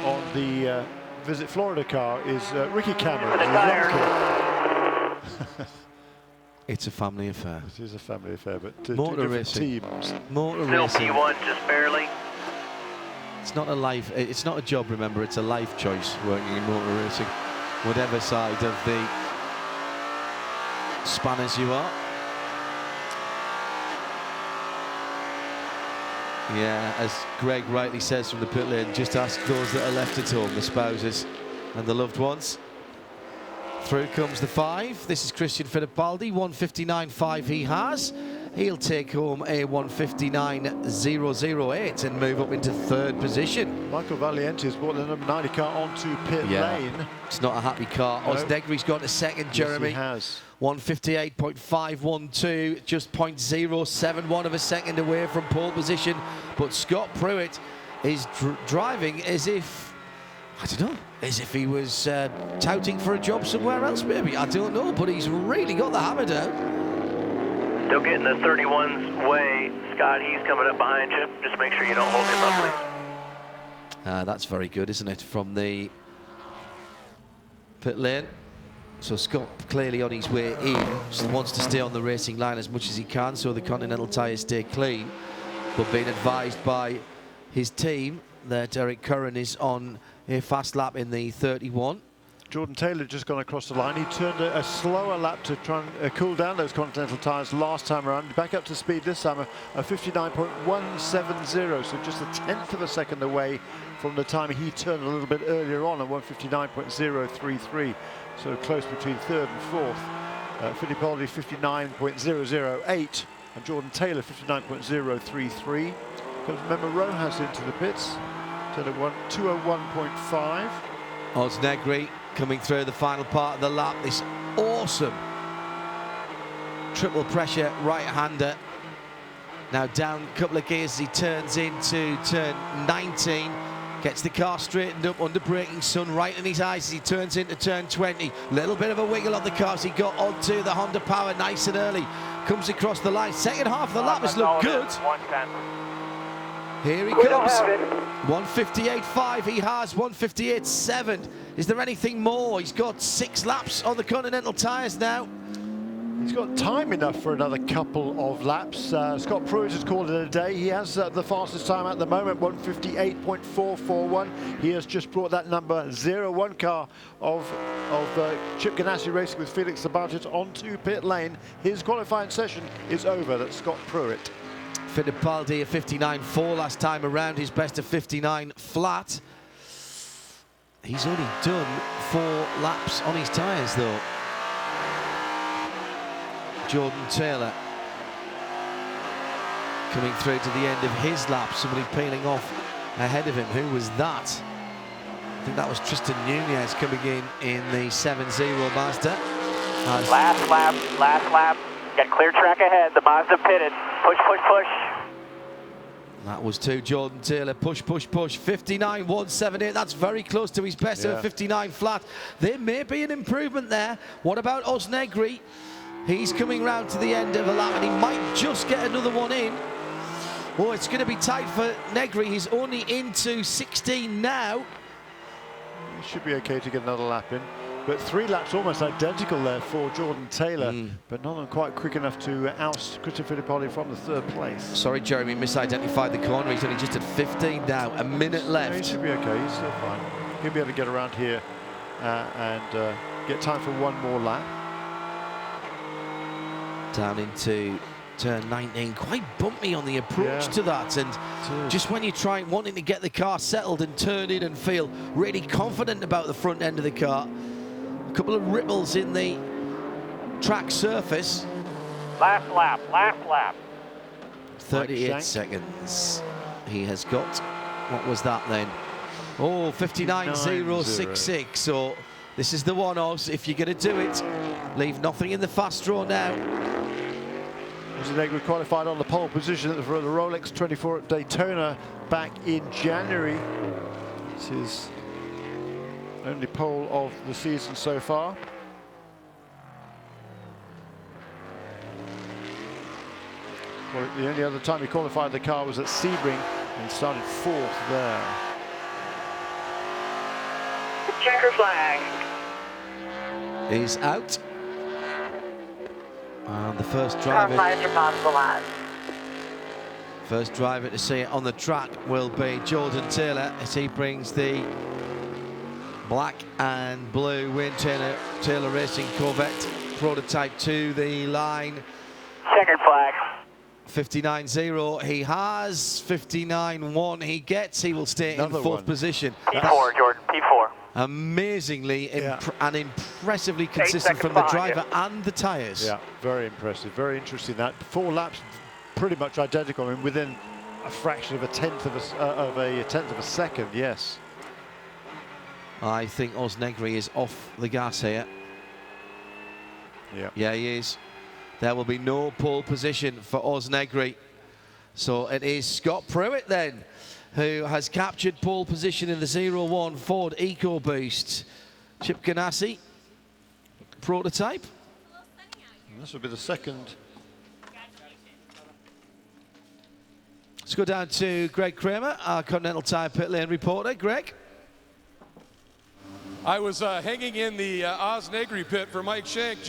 on the Visit Florida car is Ricky Cameron. It's a family affair. It is a family affair, but two Motor different racing. teams. Motor Still racing. P1, just barely. It's not a life. It's not a job. Remember, it's a life choice working in motor racing. Whatever side of the spanners you are. Yeah, as Greg rightly says from the pit lane, just ask those that are left at home, the spouses and the loved ones. Through comes the 5. This is Christian Fittipaldi, 159.5 he has. He'll take home a 159.008 and move up into 3rd position. Michael Valiente's brought the number 90 car onto pit lane. It's not a happy car. No. Osnegri's got a second, Jeremy. Yes, he has. 158.512, just 0.071 of a second away from pole position. But Scott Pruitt is driving as if, I don't know, as if he was touting for a job somewhere else, maybe. I don't know, but he's really got the hammer down. Still getting the 31's way. Scott, he's coming up behind you. Just make sure you don't hold him up, please. That's very good, isn't it, from the pit lane. So Scott clearly on his way in, just wants to stay on the racing line as much as he can so the Continental tyres stay clean, but being advised by his team that Eric Curran is on a fast lap in the 31. Jordan Taylor just gone across the line. He turned a slower lap to try and cool down those Continental tyres last time around. Back up to speed this time, a 59.170, so just a tenth of a second away from the time he turned a little bit earlier on at 159.033. So close between third and fourth. Fittipaldi 59.008 and Jordan Taylor 59.033. Remember Rojas into the pits, turned at 201.5. Osnegri coming through the final part of the lap. This awesome triple pressure right-hander. Now down a couple of gears as he turns into turn 19. Gets the car straightened up under braking sun, right in his eyes as he turns into turn 20. Little bit of a wiggle on the car as he got onto the Honda Power nice and early. Comes across the line. Second half of the lap has looked good. Here he comes. 158.5 he has, 158.7. Is there anything more? He's got 6 laps on the Continental tyres now. He's got time enough for another couple of laps. Scott Pruitt has called it a day. He has the fastest time at the moment, 158.441. He has just brought that number 01 car of Chip Ganassi racing with Felix Sabates onto pit lane. His qualifying session is over. That's Scott Pruitt. Fittipaldi a 59.4 last time around, his best of 59 flat. He's only done 4 laps on his tyres though. Jordan Taylor coming through to the end of his lap, somebody peeling off ahead of him. Who was that? I think that was Tristan Nunez coming in the 7-0 Mazda. Last lap. Got clear track ahead. The Mazda pitted. Push. That was to Jordan Taylor. Push. 59.178. That's very close to his best of 59 flat. There may be an improvement there. What about Osnegri? He's coming round to the end of a lap and he might just get another one in. Oh, it's going to be tight for Negri. He's only into 16 now. He should be okay to get another lap in. But 3 laps almost identical there for Jordan Taylor, but none of them quite quick enough to oust Christian Fittipaldi from the 3rd place. Sorry, Jeremy, misidentified the corner. He's only just at 15 now, a minute left. No, he should be okay, he's still fine. He'll be able to get around here and get time for one more lap. Down into turn 19, quite bumpy on the approach to that, and just when you're wanting to get the car settled and turn in and feel really confident about the front end of the car, a couple of ripples in the track surface. Last lap. 38 seconds he has got. What was that then? Oh, 59.066. So this is the one, Oz. If you're going to do it, leave nothing in the fast row now. Negri qualified on the pole position for the Rolex 24 at Daytona back in January. It's his only pole of the season so far. Well, the only other time he qualified the car was at Sebring and started 4th there. Checker flag. He's out. And the first driver to see it on the track will be Jordan Taylor as he brings the black and blue Wayne Taylor Racing Corvette prototype to the line. Checkered flag. 59.0 he has, 59.1 he gets. He will stay in 4th position. P4, Jordan, P4. Amazingly and impressively consistent from the driver and the tyres. Yeah, very impressive, very interesting. That 4 laps pretty much identical. I mean, within a fraction of a tenth of a second. Yes. I think Osnegri is off the gas here. Yeah, he is. There will be no pole position for Osnegri. So it is Scott Pruitt then who has captured pole position in the 01 Ford EcoBoost. Chip Ganassi, prototype. And this will be the second. Let's go down to Greg Kramer, our Continental Tire Pit Lane reporter. Greg? I was hanging in the Osnegri pit for Mike Shank. It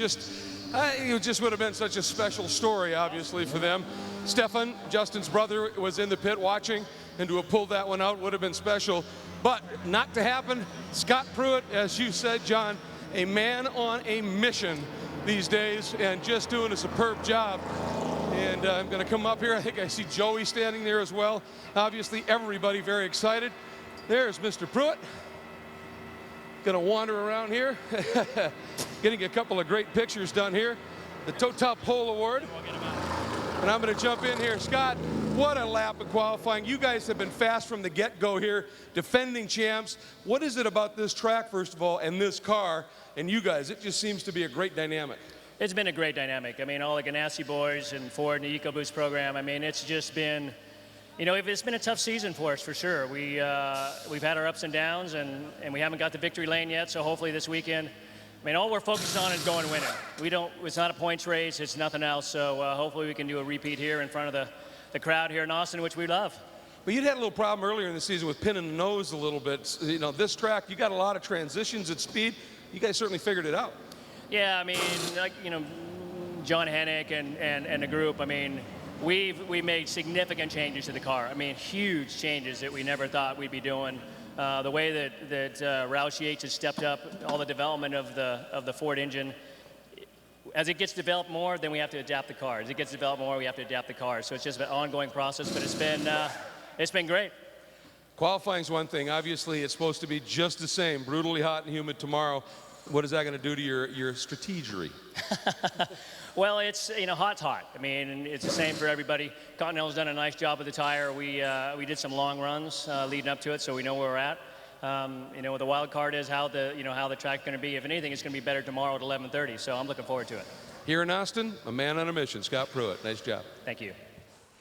just would have been such a special story, obviously, for them. Stefan, Justin's brother, was in the pit watching, and to have pulled that one out would have been special. But not to happen. Scott Pruitt, as you said, John, a man on a mission these days, and just doing a superb job. And I'm going to come up here. I think I see Joey standing there as well. Obviously, everybody very excited. There's Mr. Pruitt. Going to wander around here, getting a couple of great pictures done here. The Top Pole Award. And I'm going to jump in here. Scott, what a lap of qualifying. You guys have been fast from the get-go here, defending champs. What is it about this track, first of all, and this car, and you guys? It just seems to be a great dynamic. It's been a great dynamic. I mean, all the Ganassi boys and Ford and the EcoBoost program, I mean, it's just been, you know, it's been a tough season for us, for sure. We've had our ups and downs, and we haven't got the victory lane yet, so hopefully this weekend, I mean, all we're focused on is going winning. It's not a points race, it's nothing else, so hopefully we can do a repeat here in front of the crowd here in Austin, which we love. Well, you'd had a little problem earlier in the season with pinning the nose a little bit. You know, this track, you got a lot of transitions at speed. You guys certainly figured it out. Yeah, I mean, like, you know, John Hennick and the group, I mean, we made significant changes to the car. I mean, huge changes that we never thought we'd be doing. The way that Roush Yates has stepped up, all the development of the Ford engine. As it gets developed more, then we have to adapt the car. As it gets developed more, we have to adapt the car. So it's just an ongoing process, but it's been great. Qualifying's one thing. Obviously, it's supposed to be just the same, brutally hot and humid tomorrow. What is that going to do to your strategery? Well, it's, you know, hot's hot. I mean, it's the same for everybody. Continental's done a nice job with the tire. We did some long runs leading up to it, so we know where we're at. You know, the wild card is how the track's going to be. If anything, it's going to be better tomorrow at 11:30. So I'm looking forward to it. Here in Austin, a man on a mission, Scott Pruitt. Nice job. Thank you.